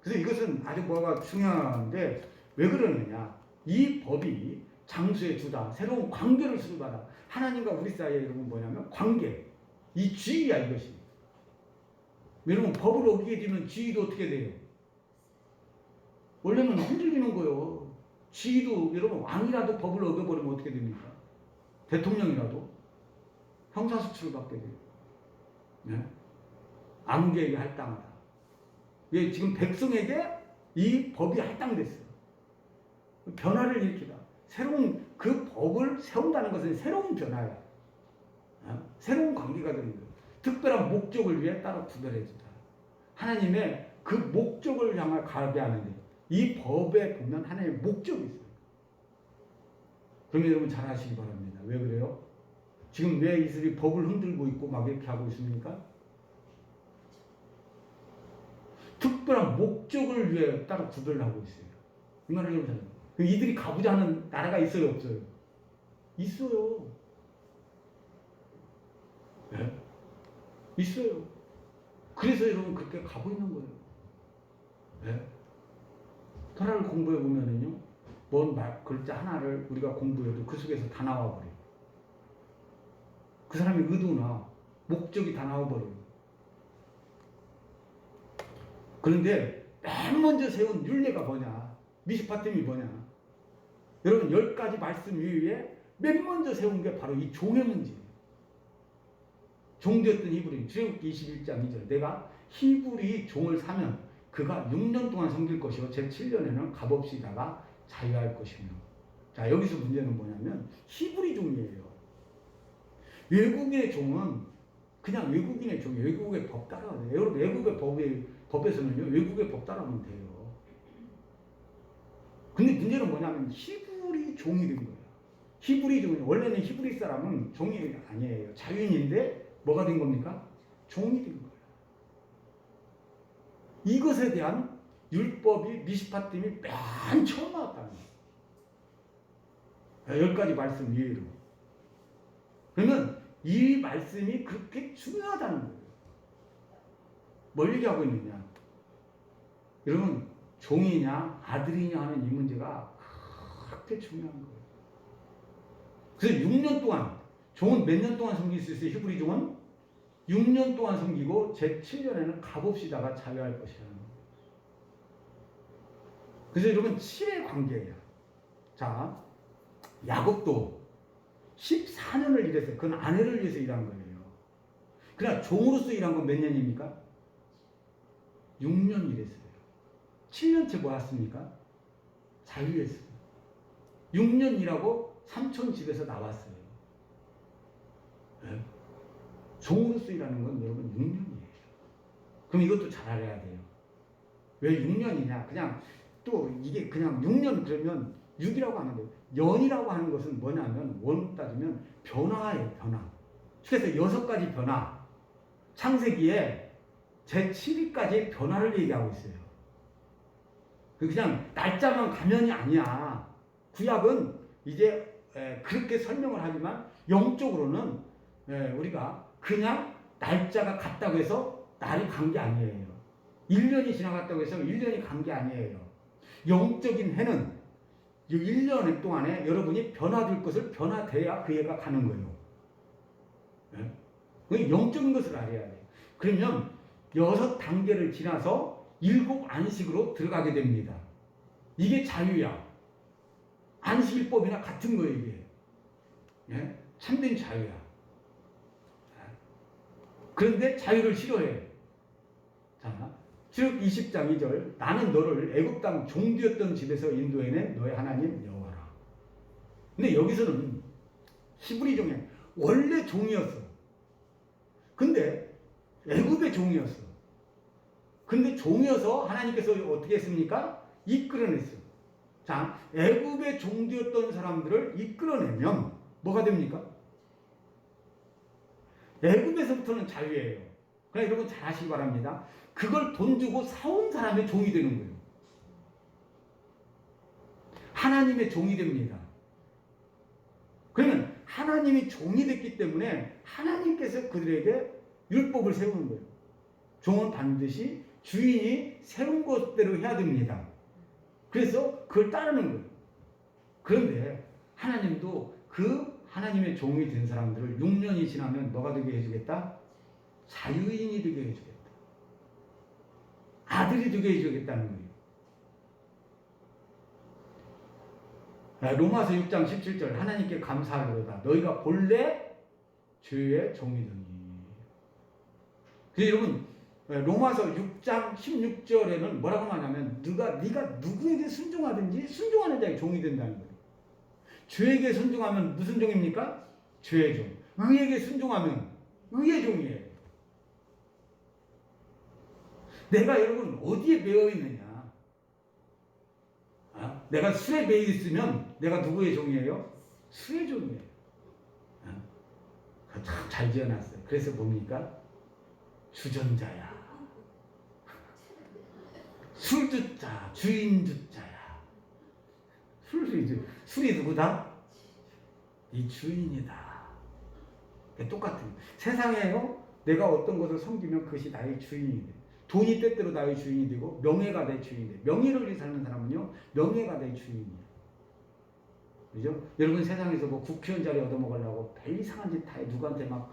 그래서 이것은 아주 뭐가 중요한데 왜 그러느냐? 이 법이 장수에 두다. 새로운 관계를 수립하다. 하나님과 우리 사이에 여러분 뭐냐면 관계. 이 주의야 이것이. 여러분 법을 어기게 되면 주의도 어떻게 돼요? 원래는 흔들리는 거예요. 지도 여러분 왕이라도 법을 어겨버리면 어떻게 됩니까? 대통령이라도 형사수출을 받게 돼요. 네? 암개에게 할당하다. 왜 지금 백성에게 이 법이 할당됐어요. 변화를 일으키다. 새로운 그 법을 세운다는 것은 새로운 변화야. 새로운 관계가 되는 거예요. 특별한 목적을 위해 따로 구별해주다. 하나님의 그 목적을 향해 가게 하는데 이 법에 보면 하나님의 목적이 있어요. 그럼 여러분 잘 아시기 바랍니다. 왜 그래요? 지금 왜 이스라엘이 법을 흔들고 있고 막 이렇게 하고 있습니까? 특별한 목적을 위해 따로 구별하고 있어요. 이 말을 여러분 잘 이들이 가보자 하는 나라가 있어요, 없어요? 있어요. 네? 있어요. 그래서 여러분 그렇게 가고 있는 거예요. 네? 토라를 공부해 보면은요, 뭔 글자 하나를 우리가 공부해도 그 속에서 다 나와버려요. 그 사람의 의도나 목적이 다 나와버려요. 그런데 맨 먼저 세운 율례가 뭐냐? 미시파템이 뭐냐? 여러분 10가지 말씀 위에 맨 먼저 세운 게 바로 이 종의 문제예요. 종되었던 히브리, 출애굽기 21장 2절. 내가 히브리 종을 사면 그가 6년 동안 섬길 것이요 제7년에는 값없이 다가 자유할 것이며. 자, 여기서 문제는 뭐냐면 히브리 종이에요. 외국의 종은 그냥 외국인의 종이에요. 외국의 법 따라야 돼요. 여러분 외국의 법에서는요, 외국의 법 따라하면 돼요. 근데 문제는 뭐냐면 히브리 종이 된 거예요. 히브리 종이, 원래는 히브리 사람은 종이 아니에요. 자유인인데 뭐가 된 겁니까? 종이 된 거예요. 이것에 대한 율법이 미시파팀이 맨 처음 나왔다는 거예요. 10가지 말씀 이외로. 그러면 이 말씀이 그렇게 중요하다는 거예요. 뭘 얘기하고 있느냐? 여러분, 종이냐 아들이냐 하는 이 문제가 그렇게 중요한 거예요. 그래서 6년 동안, 종은 몇 년 동안 섬길 수 있어요? 히브리 종은 6년 동안 섬기고 제7년에는 값없이 다가 자유할 것이라는 거예요. 그래서 여러분 7의 관계예요. 자, 야곱도 14년을 일했어요. 그건 아내를 위해서 일한 거예요. 그러나 종으로서 일한 건 몇 년입니까? 6년 일했어요. 7년째 뭐 했습니까? 자유했어요. 6년 일하고 삼촌 집에서 나왔어요. 네? 종으로서 일하는 건 여러분 6년이에요. 그럼 이것도 잘 알아야 돼요. 왜 6년이냐? 그냥 또 이게 그냥 6년 그러면 6이라고 하는 거예요. 연이라고 하는 것은 뭐냐면 원으로 따지면 변화예요. 변화. 그래서 6가지 변화. 창세기에 제7위까지 변화를 얘기하고 있어요. 그냥 날짜만 가면이 아니야. 구약은 이제 그렇게 설명을 하지만 영적으로는 우리가 그냥 날짜가 같다고 해서 날이 간 게 아니에요. 1년이 지나갔다고 해서 1년이 간 게 아니에요. 영적인 해는 이 1년 동안에 여러분이 변화될 것을 변화돼야 그 해가 가는 거예요. 그 영적인 것을 알아야 돼요. 그러면 6단계를 지나서 7안식으로 들어가게 됩니다. 이게 자유야. 안식일법이나 같은 거예요, 이게. 예? 참된 자유야. 그런데 자유를 싫어해. 자, 즉 20장 2절 나는 너를 애굽 땅 종되었던 집에서 인도해낸 너의 하나님 여호와라. 근데 여기서는 히브리 종이 원래 종이었어. 근데 애굽의 종이었어. 근데 종이어서 하나님께서 어떻게 했습니까? 이끌어냈어. 자, 애굽의 종되었던 사람들을 이끌어내면 뭐가 됩니까? 애굽에서부터는 자유예요. 그러니까 여러분 잘 아시기 바랍니다. 그걸 돈 주고 사온 사람의 종이 되는 거예요. 하나님의 종이 됩니다. 그러면 하나님이 종이 됐기 때문에 하나님께서 그들에게 율법을 세우는 거예요. 종은 반드시 주인이 세운 것대로 해야 됩니다. 그래서 그걸 따르는 거예요. 그런데 하나님도 그 하나님의 종이 된 사람들을 6년이 지나면 뭐가 되게 해주겠다? 자유인이 되게 해주겠다. 아들이 되게 해주겠다는 거예요. 로마서 6장 17절 하나님께 감사하리로다. 너희가 본래 죄의 종이더니. 그래서 여러분 로마서 6장 16절에는 뭐라고 하냐면 네가 누구에게 순종하든지 순종하는 자의 종이 된다는 거예요. 죄에게 순종하면 무슨 종입니까? 죄의 종. 의에게 순종하면 의의 종이에요. 내가 여러분 어디에 매여 있느냐? 내가 술에 매여 있으면 내가 누구의 종이에요? 술의 종이에요. 참 잘 지어놨어요. 그래서 뭡니까? 주전자야. 술주자, 주인주자야. 술이 누구다? 이 주인이다. 똑같은. 세상에요, 내가 어떤 것을 섬기면 그것이 나의 주인이 돼. 돈이 때때로 나의 주인이 되고, 명예가 내 주인이 돼. 명예를 위해 사는 사람은요, 명예가 내 주인이야. 그죠? 여러분 세상에서 뭐 국회의원 자리 얻어먹으려고 별 이상한 짓 다 해. 누구한테 막,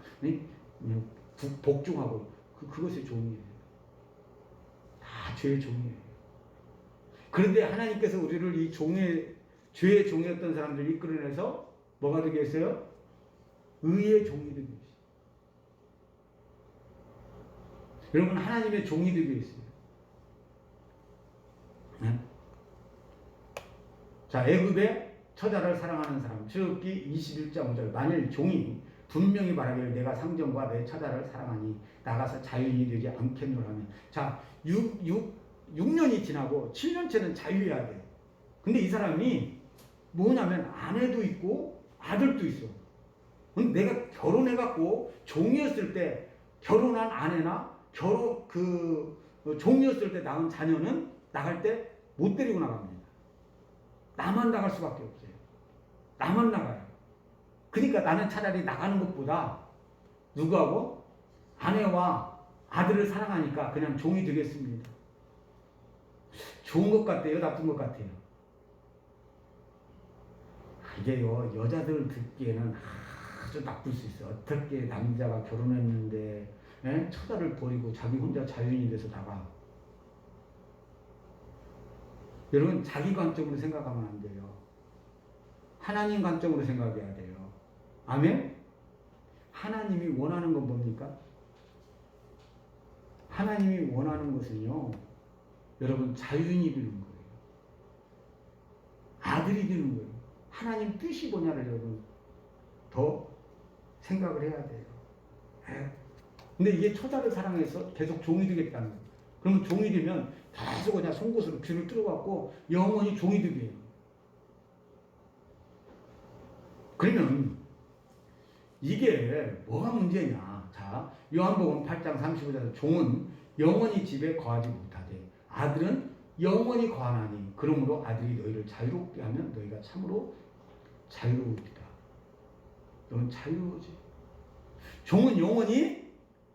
복종하고, 그것이 종이에요. 다 죄의 종이에요. 그런데 하나님께서 우리를 이 죄의 종이었던 사람들을 이끌어내서 뭐가 되게 했어요? 의의 종이 되게 했어요. 여러분 하나님의 종이 되게 했어요. 네? 자, 애굽의 처자를 사랑하는 사람, 출애굽기 21장 5절. 만일 종이 분명히 말하기를 내가 상전과 내 처자를 사랑하니 나가서 자유인이 되지 않겠노라 하면, 자, 6년이 지나고 7년째는 자유해야 돼. 근데 이 사람이 뭐냐면 아내도 있고 아들도 있어. 근데 내가 결혼해갖고 종이었을 때 결혼한 아내나 종이었을 때 낳은 자녀는 나갈 때 못 데리고 나갑니다. 나만 나갈 수밖에 없어요. 나만 나가요. 그러니까 나는 차라리 나가는 것보다 누구하고? 아내와 아들을 사랑하니까 그냥 종이 되겠습니다. 좋은 것 같아요? 나쁜 것 같아요? 이게요, 여자들 듣기에는 아주 나쁠 수 있어요. 어떻게 남자가 결혼했는데 처자를 버리고 자기 혼자 자유인이 돼서 나가. 여러분 자기 관점으로 생각하면 안 돼요. 하나님 관점으로 생각해야 돼요. 아멘? 하나님이 원하는 건 뭡니까? 하나님이 원하는 것은요, 여러분 자유인이 되는 거예요. 아들이 되는 거예요. 하나님 뜻이 뭐냐를 여러분 더 생각을 해야 돼요. 근데 이게 처자를 사랑해서 계속 종이 되겠다는 거예요. 그러면 종이 되면 계속 그냥 송곳으로 귀를 뚫어갖고 영원히 종이 되게 해요. 그러면 이게 뭐가 문제냐? 자, 요한복음 8장 35절에서 종은 영원히 집에 거하지 못하되 아들은 영원히 거하나니 그러므로 아들이 너희를 자유롭게 하면 너희가 참으로 자유로우리라. 너는 자유로우지. 종은 영원히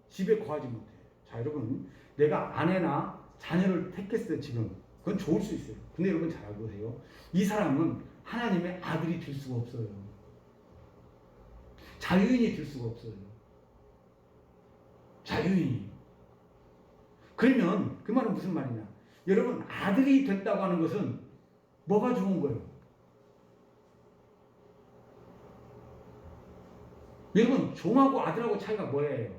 집에 거하지 못해. 자, 여러분, 내가 아내나 자녀를 택했어요, 지금. 그건 좋을 수 있어요. 근데 여러분 잘 알고 계세요. 이 사람은 하나님의 아들이 될 수가 없어요. 자유인이 될 수가 없어요. 자유인이. 그러면 그 말은 무슨 말이냐? 여러분, 아들이 됐다고 하는 것은 뭐가 좋은 거예요? 여러분, 종하고 아들하고 차이가 뭐예요?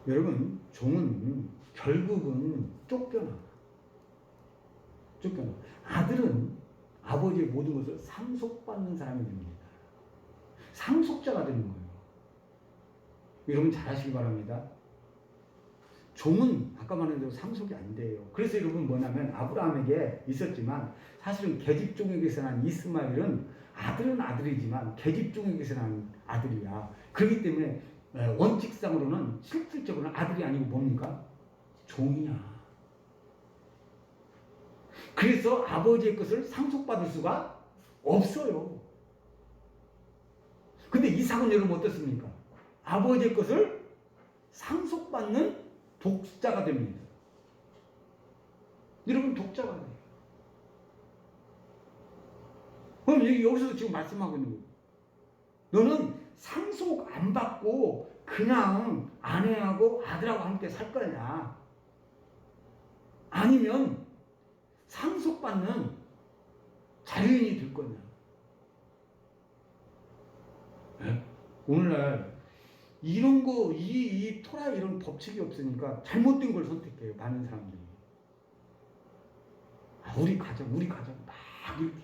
여러분, 종은 결국은 쫓겨나. 아들은 아버지의 모든 것을 상속받는 사람이 됩니다. 상속자가 되는 거예요. 여러분 잘 아시기 바랍니다. 종은 아까 말한 대로 상속이 안 돼요. 그래서 여러분 뭐냐면 아브라함에게 있었지만 사실은 계집종에게서 난 이스마엘은 아들은 아들이지만 계집종에게서 난 아들이야. 그렇기 때문에 원칙상으로는 실질적으로는 아들이 아니고 뭡니까? 종이야. 그래서 아버지의 것을 상속받을 수가 없어요. 근데 이삭은 여러분 어떻습니까? 아버지의 것을 상속받는 독자가 됩니다. 여러분 독자가 돼요. 그럼 여기서 지금 말씀하고 있는 거예요. 너는 상속 안 받고 그냥 아내하고 아들하고 함께 살 거냐? 아니면 상속 상속받는 자유인이 될 거냐? 네? 오늘날 이런 거, 이 토라 이런 법칙이 없으니까 잘못된 걸 선택해요. 많은 사람들이. 우리 가정 막 이렇게.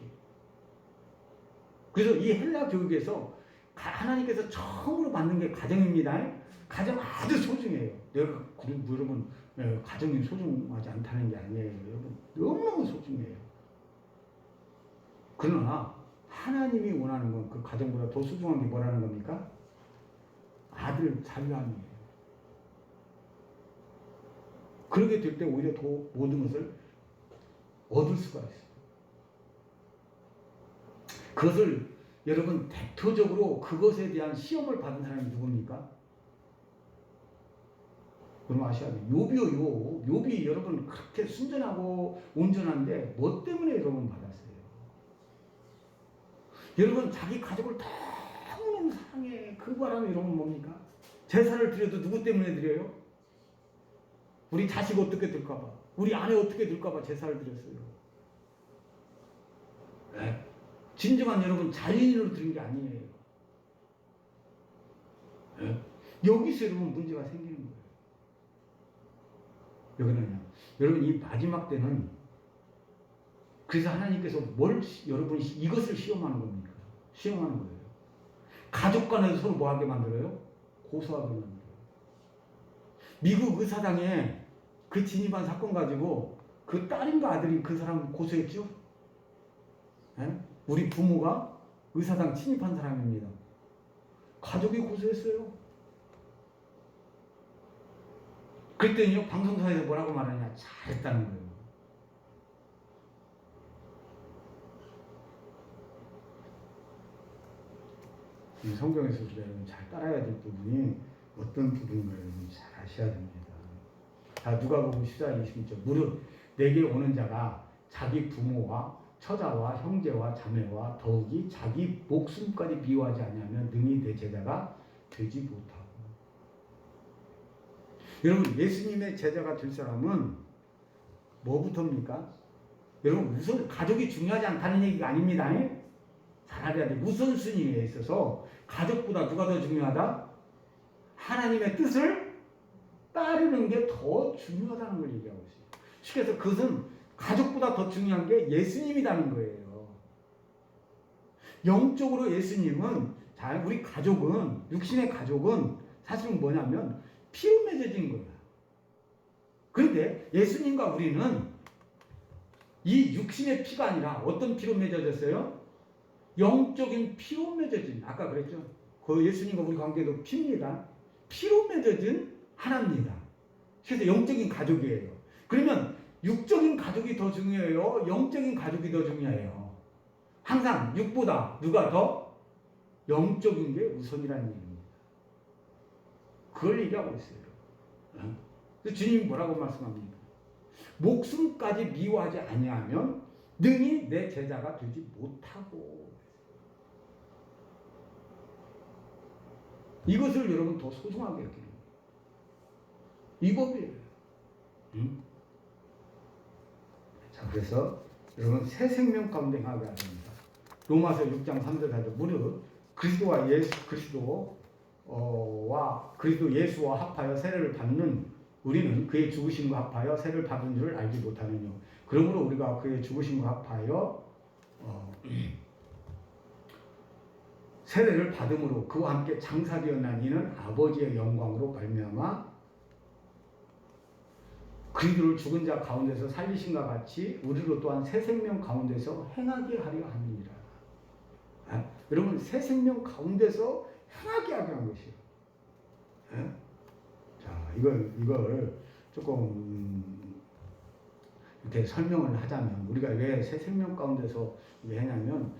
그래서 이 헬라 교육에서 하나님께서 처음으로 만든 게 가정입니다. 가정 아주 소중해요. 내가 여러분 가정이 소중하지 않다는 게 아니에요. 여러분 너무너무 소중해요. 그러나 하나님이 원하는 건 그 가정보다 더 소중한 게 뭐라는 겁니까? 아들 자유함이에요. 그렇게 될 때 오히려 더 모든 것을 얻을 수가 있어요. 그것을 여러분 대표적으로 그것에 대한 시험을 받은 사람이 누굽니까? 여러분 아셔야 돼요. 욥이요. 욥이 여러분 그렇게 순전하고 온전한데 뭐 때문에 여러분 받았어요? 여러분 자기 가족을 너무너무 사랑해. 그 바람에 여러분 뭡니까? 제사를 드려도 누구 때문에 드려요? 우리 자식 어떻게 될까봐, 우리 아내 어떻게 될까봐 제사를 드렸어요. 네? 진정한 여러분 자연인으로 드린 게 아니에요. 네? 여기서 여러분 문제가 생기는 거예요. 여기는요. 여러분 이 마지막 때는 그래서 하나님께서 여러분 이것을 시험하는 겁니까? 시험하는 거예요. 가족 간에서 서로 뭐하게 만들어요? 고소하게 만들어요. 미국 의사당에 그 진입한 사건 가지고 그 딸인가 아들이 그 사람 고소했죠? 네? 우리 부모가 의사당 침입한 사람입니다. 가족이 고소했어요. 그랬더니요, 방송사에서 뭐라고 말하냐? 잘했다는 거예요. 이 성경에서 우리가 잘 따라야 될 부분이 어떤 부분인가를 잘 아셔야 됩니다. 자, 누가복음 14장 26절. 무릇 내게 오는 자가 자기 부모와 처자와 형제와 자매와 더욱이 자기 목숨까지 미워하지 않으면 능히 내 제자가 되지 못하고. 여러분 예수님의 제자가 될 사람은 뭐부터입니까? 여러분 우선 가족이 중요하지 않다는 얘기가 아닙니다. 잘 알아야 돼. 우선순위에 있어서 가족보다 누가 더 중요하다? 하나님의 뜻을 따르는 게 더 중요하다는 걸 얘기하고 있어요. 쉽게 해서 그것은 가족보다 더 중요한 게 예수님이라는 거예요. 영적으로 예수님은, 자, 우리 가족은, 육신의 가족은 사실은 뭐냐면 피로 맺어진 거야. 그런데 예수님과 우리는 이 육신의 피가 아니라 어떤 피로 맺어졌어요? 영적인 피로 맺어진, 아까 그랬죠? 그 예수님과 우리 관계도 피입니다. 피로 맺어진 하나입니다. 그래서 영적인 가족이에요. 그러면 육적인 가족이 더 중요해요? 영적인 가족이 더 중요해요? 항상 육보다 누가 더? 영적인 게 우선이라는 얘기입니다. 그걸 얘기하고 있어요. 그래서 주님이 뭐라고 말씀합니까? 목숨까지 미워하지 아니하면 능히 내 제자가 되지 못하고. 이것을 여러분 더 소중하게 여기는 거예요. 이 법이에요. 자, 그래서 여러분 새 생명 가운데 행하게 하십니다. 로마서 6장 3절 4절. 무릇 그리스도와 예수와 합하여 세례를 받는 우리는 그의 죽으심과 합하여 세례를 받은 줄을 알지 못하느뇨. 그러므로 우리가 그의 죽으심과 합하여 세례를 받음으로 그와 함께 장사되었나 이는 아버지의 영광으로 말미암아 그리스도를 죽은 자 가운데서 살리신과 같이 우리로 또한 새 생명 가운데서 행하게 하려 합니다. 여러분 새 생명 가운데서 행하게 하게 한 것이에요. 자, 이걸 조금 이렇게 설명을 하자면 우리가 왜 새 생명 가운데서 이게 하냐면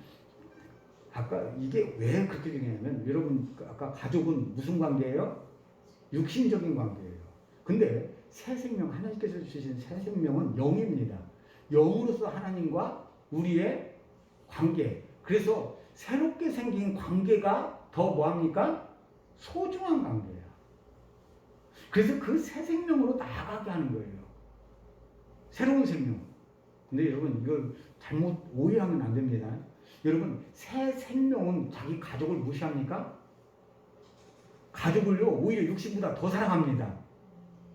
아까 이게 왜 그렇게 되냐면 여러분 아까 가족은 무슨 관계예요? 육신적인 관계예요. 근데 새 생명, 하나님께서 주신 새 생명은 영입니다. 영으로서 하나님과 우리의 관계. 그래서 새롭게 생긴 관계가 더 뭐합니까? 소중한 관계예요. 그래서 그 새 생명으로 나아가게 하는 거예요. 새로운 생명. 근데 여러분 이걸 잘못 오해하면 안 됩니다. 여러분 새 생명은 자기 가족을 무시합니까? 가족을요 오히려 육신보다 더 사랑합니다.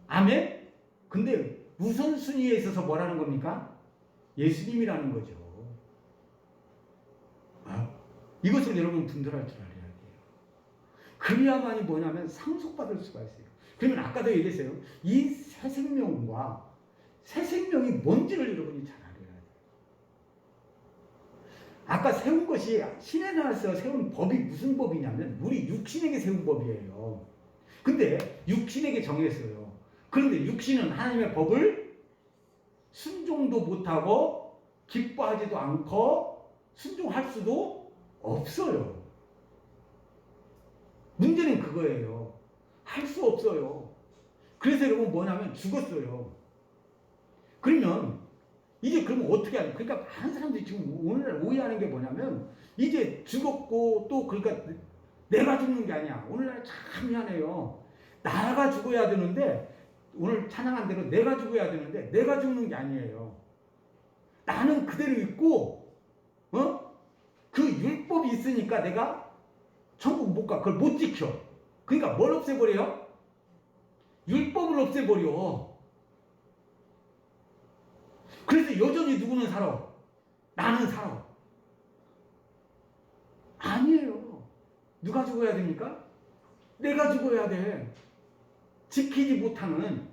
아멘? 근데 우선순위에 있어서 뭐라는 겁니까? 예수님이라는 거죠. 이것을 여러분 분별할 줄 알아야 돼요. 그래야만이 뭐냐면 상속받을 수가 있어요. 그러면 아까도 얘기했어요. 이 새 생명과 새 생명이 뭔지를 여러분이 잘 알아야 돼요. 아까 세운 것이 신의 나라에서 세운 법이 무슨 법이냐면 우리 육신에게 세운 법이에요. 근데 육신에게 정했어요. 그런데 육신은 하나님의 법을 순종도 못하고 기뻐하지도 않고 순종할 수도 없어요. 문제는 그거예요. 할 수 없어요. 그래서 여러분 뭐냐면 죽었어요. 그러면 이제 그러면 어떻게 하냐? 그러니까 많은 사람들이 지금 오늘날 오해하는 게 뭐냐면 이제 죽었고 또 그러니까 내가 죽는 게 아니야. 오늘날 참 미안해요. 나가 죽어야 되는데 오늘 찬양한 대로 내가 죽어야 되는데 내가 죽는 게 아니에요. 나는 그대로 있고 그 율법이 있으니까 내가 천국 못 가. 그걸 못 지켜. 그러니까 뭘 없애버려요? 율법을 없애버려. 그래서 여전히 누구는 살아? 나는 살아. 아니에요. 누가 죽어야 됩니까? 내가 죽어야 돼. 지키지 못하는.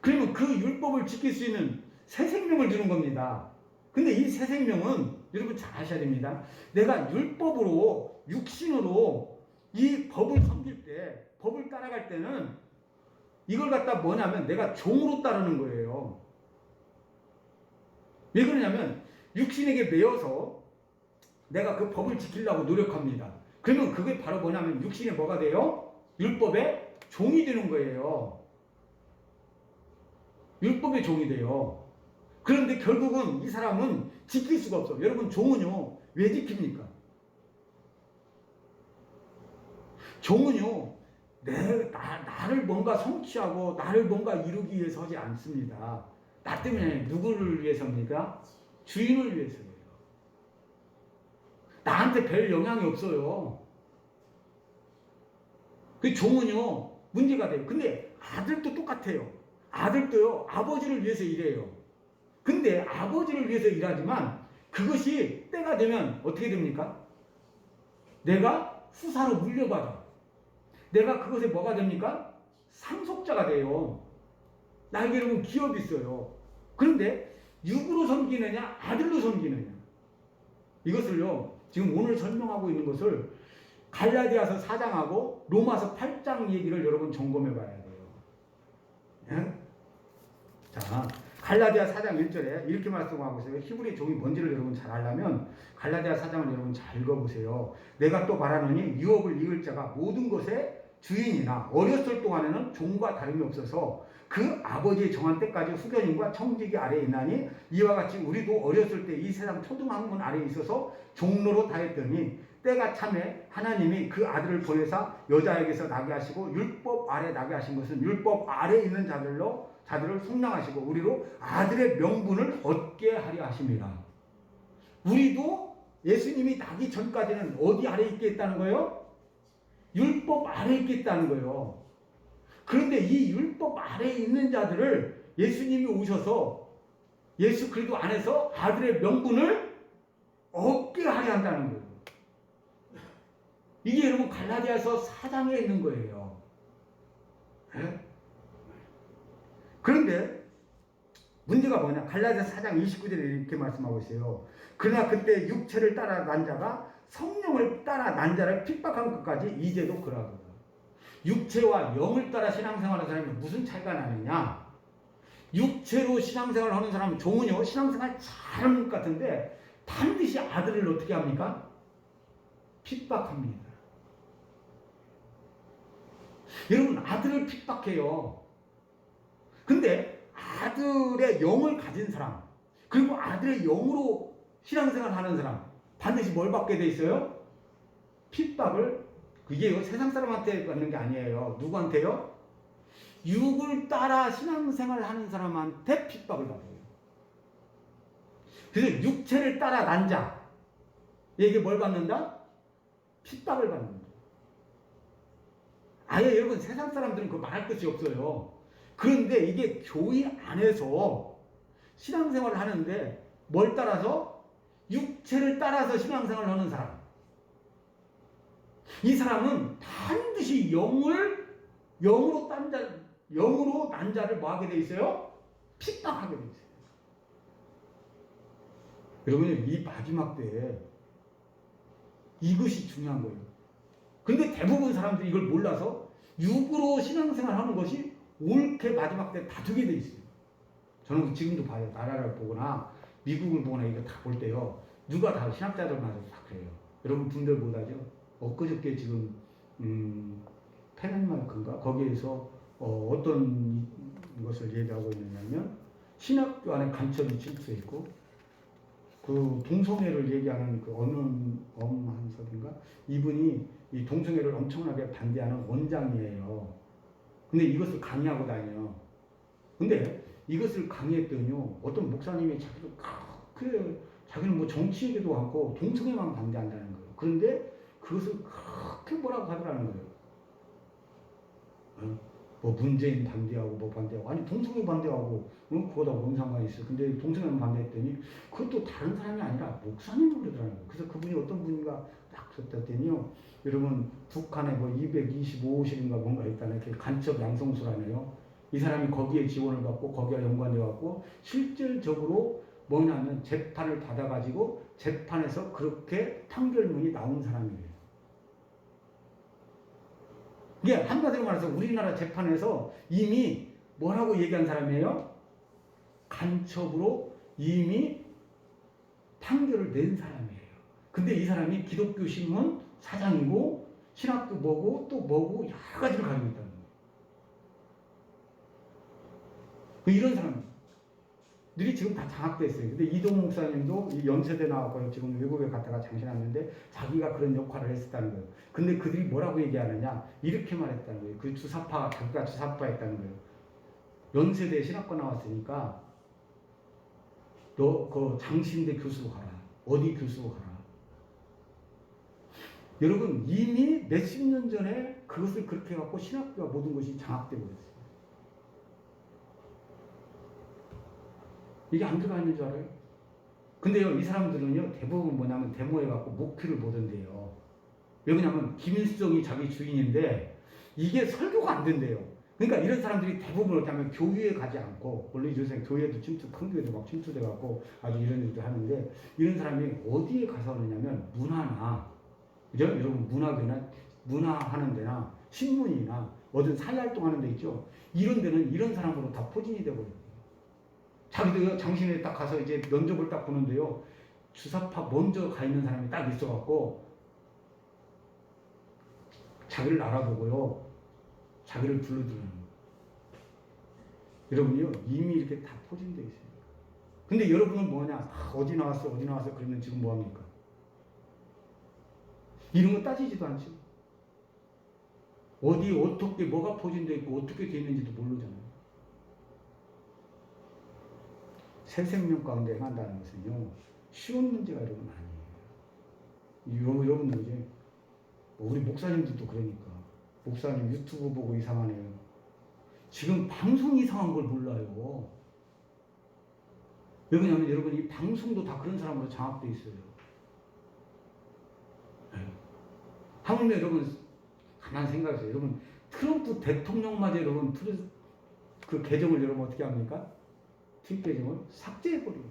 그러면 그 율법을 지킬 수 있는 새 생명을 주는 겁니다. 근데 이 새 생명은 여러분 잘 아셔야 됩니다. 내가 율법으로 육신으로 이 법을 섬길 때 법을 따라갈 때는 이걸 갖다 뭐냐면 내가 종으로 따르는 거예요. 왜 그러냐면 육신에게 매여서 내가 그 법을 지키려고 노력합니다. 그러면 그게 바로 뭐냐면 육신에 뭐가 돼요? 율법의 종이 되는 거예요. 율법의 종이 돼요. 그런데 결국은 이 사람은 지킬 수가 없어. 여러분 종은요 왜 지킵니까? 종은요 나를 뭔가 성취하고 나를 뭔가 이루기 위해서 하지 않습니다. 나 때문에 누구를 위해서입니까? 주인을 위해서예요. 나한테 별 영향이 없어요. 그 종은요 문제가 돼요. 근데 아들도 똑같아요. 아들도요 아버지를 위해서 일해요. 근데 아버지를 위해서 일하지만 그것이 때가 되면 어떻게 됩니까? 내가 후사로 물려받아. 내가 그것에 뭐가 됩니까? 상속자가 돼요. 나에게 여러분 기업이 있어요. 그런데 육으로 섬기느냐 아들로 섬기느냐 이것을요 지금 오늘 설명하고 있는 것을 갈라디아서 4장하고 로마서 8장 얘기를 여러분 점검해 봐야 돼요. 예? 자 갈라디아 4장 1절에 이렇게 말씀하고 있어요. 히브리 종이 뭔지를 여러분 잘 알려면 갈라디아 4장을 여러분 잘 읽어보세요. 내가 또 말하노니 유업을 이을 자가 모든 것에 주인이나 어렸을 동안에는 종과 다름이 없어서 그 아버지의 정한 때까지 후견인과 청지기 아래에 있나니 이와 같이 우리도 어렸을 때 이 세상 초등학문 아래에 있어서 종로로 다했더니 때가 참에 하나님이 그 아들을 보내사 여자에게서 나게 하시고 율법 아래 나게 하신 것은 율법 아래에 있는 자들을 속량하시고 우리로 아들의 명분을 얻게 하려 하십니다. 우리도 예수님이 나기 전까지는 어디 아래에 있겠다는 거예요? 율법 아래에 있겠다는 거예요. 그런데 이 율법 아래에 있는 자들을 예수님이 오셔서 예수 그리스도 안에서 아들의 명분을 얻게 하려 한다는 거예요. 이게 여러분 갈라디아서 4장에 있는 거예요. 네? 그런데 문제가 뭐냐? 갈라디아 4장 29절에 이렇게 말씀하고 있어요. 그러나 그때 육체를 따라 난 자가 성령을 따라 난 자를 핍박한 것까지 이제도 그러하거든. 육체와 영을 따라 신앙생활하는 사람이 무슨 차이가 나느냐? 육체로 신앙생활을 하는 사람은 종은요 신앙생활 잘하는 것 같은데 반드시 아들을 어떻게 합니까? 핍박합니다. 여러분 아들을 핍박해요. 근데 아들의 영을 가진 사람 그리고 아들의 영으로 신앙생활을 하는 사람 반드시 뭘 받게 돼 있어요? 핍박을. 그게 세상 사람한테 받는 게 아니에요. 누구한테요? 육을 따라 신앙생활을 하는 사람한테 핍박을 받아요. 그래서 육체를 따라 난 자, 이게 뭘 받는다? 핍박을 받는다. 아예 여러분 세상 사람들은 그거 말할 것이 없어요. 그런데 이게 교회 안에서 신앙생활을 하는데 뭘 따라서? 육체를 따라서 신앙생활을 하는 사람. 이 사람은 반드시 영으로 난 자를 뭐 하게 돼 있어요? 핍박하게 돼 있어요. 여러분, 이 마지막 때에 이것이 중요한 거예요. 근데 대부분 사람들이 이걸 몰라서 육으로 신앙생활 하는 것이 옳게 마지막 때 다투게 돼 있어요. 저는 지금도 봐요. 나라를 보거나 미국을 보거나 이거 다 볼 때요. 누가 다 신학자들마저 다 그래요. 여러분 분들 못하죠? 엊그저께 지금 페넨마크인가 거기에서 어떤 것을 얘기하고 있느냐면 신학교 안에 간첩이 침투했고 그 동성애를 얘기하는 그 어느 엄한석인가 이분이 이 동성애를 엄청나게 반대하는 원장이에요. 근데 이것을 강의하고 다녀요. 근데 이것을 강의했더니요 어떤 목사님이 자기는 뭐 정치 얘기도 않고 동성애만 반대한다는 거예요. 그런데 그것을 그렇게 뭐라고 하더라는 거예요. 뭐 문재인 반대하고 뭐 반대하고 아니 동성애 반대하고 그거다 뭔 상관이 있어. 근데 동성애만 반대했더니 그것도 다른 사람이 아니라 목사님이 그러더라는 거예요. 그래서 그분이 어떤 분인가 딱 줬더니요 여러분 북한에 뭐 225호실인가 뭔가 있다는 이렇게 간첩 양성수라네요. 이 사람이 거기에 지원을 받고 거기와 연관돼 갖고 실질적으로 뭐냐면 재판을 받아가지고 재판에서 그렇게 판결문이 나온 사람이에요. 이게 한마디로 말해서 우리나라 재판에서 이미 뭐라고 얘기한 사람이에요? 간첩으로 이미 판결을 낸 사람이에요. 근데 이 사람이 기독교 신문 사장이고 신학교 뭐고 또 뭐고 여러 가지를 가지고 있다는 거예요. 이런 사람들이 지금 다 장악됐어요. 근데 이동 목사님도 이 연세대 나왔고요. 지금 외국에 갔다가 장신했는데 자기가 그런 역할을 했었다는 거예요. 근데 그들이 뭐라고 얘기하느냐? 이렇게 말했다는 거예요. 그 자기가 주사파였다는 거예요. 연세대 신학과 나왔으니까 너 그 장신대 교수로 가라. 어디 교수로 가라. 여러분 이미 몇십 년 전에 그것을 그렇게 해갖고 신학교와 모든 것이 장악되고 있어요. 이게 안 들어가 있는 줄 알아요? 근데요, 이 사람들은요, 대부분 뭐냐면 데모해갖고 목표를 보던데요. 왜 그러냐면, 김일성이 자기 주인인데, 이게 설교가 안 된대요. 그러니까 이런 사람들이 대부분 어떻게 하면 교회에 가지 않고, 원래 요새 교회도 큰 교회도 막 침투돼갖고 아주 이런 일도 하는데, 이런 사람이 어디에 가서 하느냐면, 문화나, 그죠? 여러분, 문화하는 데나, 신문이나, 어떤 사회활동하는 데 있죠? 이런 데는 이런 사람으로 다 포진이 되고 있어요. 자기도 장신에 딱 가서 이제 면접을 딱 보는데요. 주사파 먼저 가 있는 사람이 딱 있어갖고 자기를 알아보고요. 자기를 불러들이는 거예요. 여러분이요. 이미 이렇게 다 포진되어 있어요. 근데 여러분은 뭐냐. 어디 나왔어 그러면 지금 뭐합니까? 이런 거 따지지도 않죠. 어디 어떻게 뭐가 포진되어 있고 어떻게 되어 있는지도 모르잖아요. 새 생명 가운데 행한다는 것은요 쉬운 문제가 여러분 아니에요. 여러분들 이제 우리 목사님들도 그러니까 목사님 유튜브 보고 이상하네요. 지금 방송 이상한 걸 몰라요. 왜 그러냐면 여러분 이 방송도 다 그런 사람으로 장악되어 있어요. 네. 하물며 여러분 가만 생각해보세요. 여러분 트럼프 대통령마저 여러분 그 계정을 여러분 어떻게 합니까? 트윗 계정을 삭제해버려요.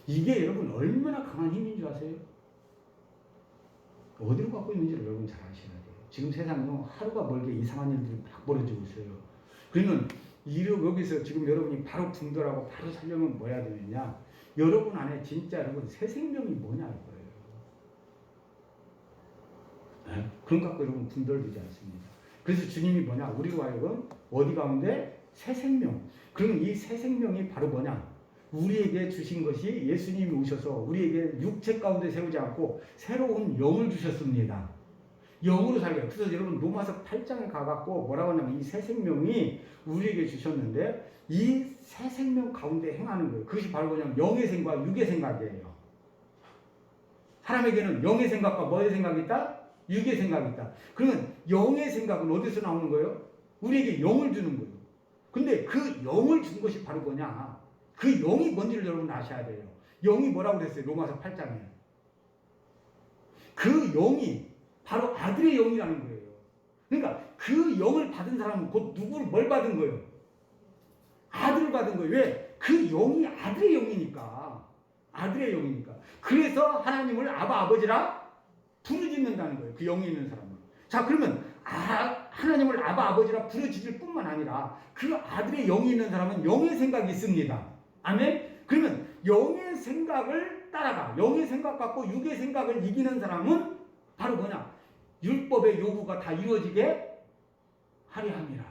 이게 여러분 얼마나 강한 힘인 줄 아세요? 어디로 갖고 있는지를 여러분 잘 아셔야 돼요. 지금 세상은 하루가 멀게 이상한 일들이 막 벌어지고 있어요. 그러면 여기서 지금 여러분이 바로 분별하고 바로 살려면 뭐 해야 되느냐? 여러분 안에 진짜 여러분 새 생명이 뭐냐 이거예요. 네? 그런 거 갖고 여러분 분별되지 않습니다. 그래서 주님이 뭐냐? 우리로 하여금 어디 가운데? 새 생명. 그러면 이 새 생명이 바로 뭐냐? 우리에게 주신 것이 예수님이 오셔서 우리에게 육체 가운데 세우지 않고 새로운 영을 주셨습니다. 영으로 살게. 그래서 여러분 로마서 8장에 가갖고 뭐라고 하냐면 이 새 생명이 우리에게 주셨는데 이 새 생명 가운데 행하는 거예요. 그것이 바로 뭐냐면 영의 생각, 육의 생각이에요. 사람에게는 영의 생각과 뭐의 생각이 있다? 육의 생각이 있다. 그러면 영의 생각은 어디서 나오는 거예요? 우리에게 영을 주는 거예요. 근데 그 영을 준 것이 바로 뭐냐? 그 영이 뭔지를 여러분 아셔야 돼요. 영이 뭐라고 그랬어요? 로마서 8장에. 그 영이 바로 아들의 영이라는 거예요. 그러니까 그 영을 받은 사람은 곧 누구를 뭘 받은 거예요? 아들을 받은 거예요. 왜? 그 영이 아들의 영이니까. 아들의 영이니까. 그래서 하나님을 아바 아버지라 부르짖는다는 거예요. 그 영이 있는 사람은. 자, 그러면 하나님을 아바 아버지라 부르짖을 뿐만 아니라 그 아들의 영이 있는 사람은 영의 생각이 있습니다. 아멘? 그러면 영의 생각을 따라가. 영의 생각 갖고 육의 생각을 이기는 사람은 바로 뭐냐? 율법의 요구가 다 이루어지게 하려 함이라.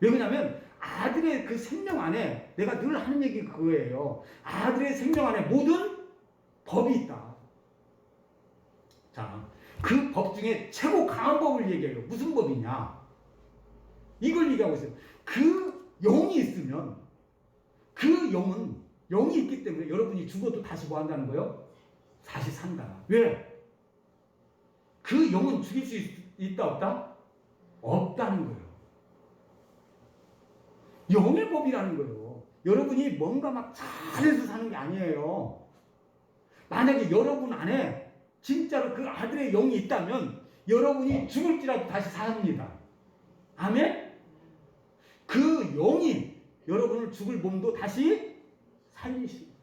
왜 그러냐면 아들의 그 생명 안에 내가 늘 하는 얘기 그거예요. 아들의 생명 안에 모든 법이 있다. 자, 그 법 중에 최고 강한 법을 얘기해요. 무슨 법이냐? 이걸 얘기하고 있어요. 그 영이 있으면 그 영은 영이 있기 때문에 여러분이 죽어도 다시 뭐 한다는 거예요? 다시 산다. 왜? 그 영은 죽일 수 있다 없다? 없다는 거예요. 영의 법이라는 거예요. 여러분이 뭔가 막 잘해서 사는 게 아니에요. 만약에 여러분 안에 진짜로 그 아들의 영이 있다면 여러분이 죽을지라도 다시 삽니다. 아멘? 그 영이 여러분을 죽을 몸도 다시 살리십니다.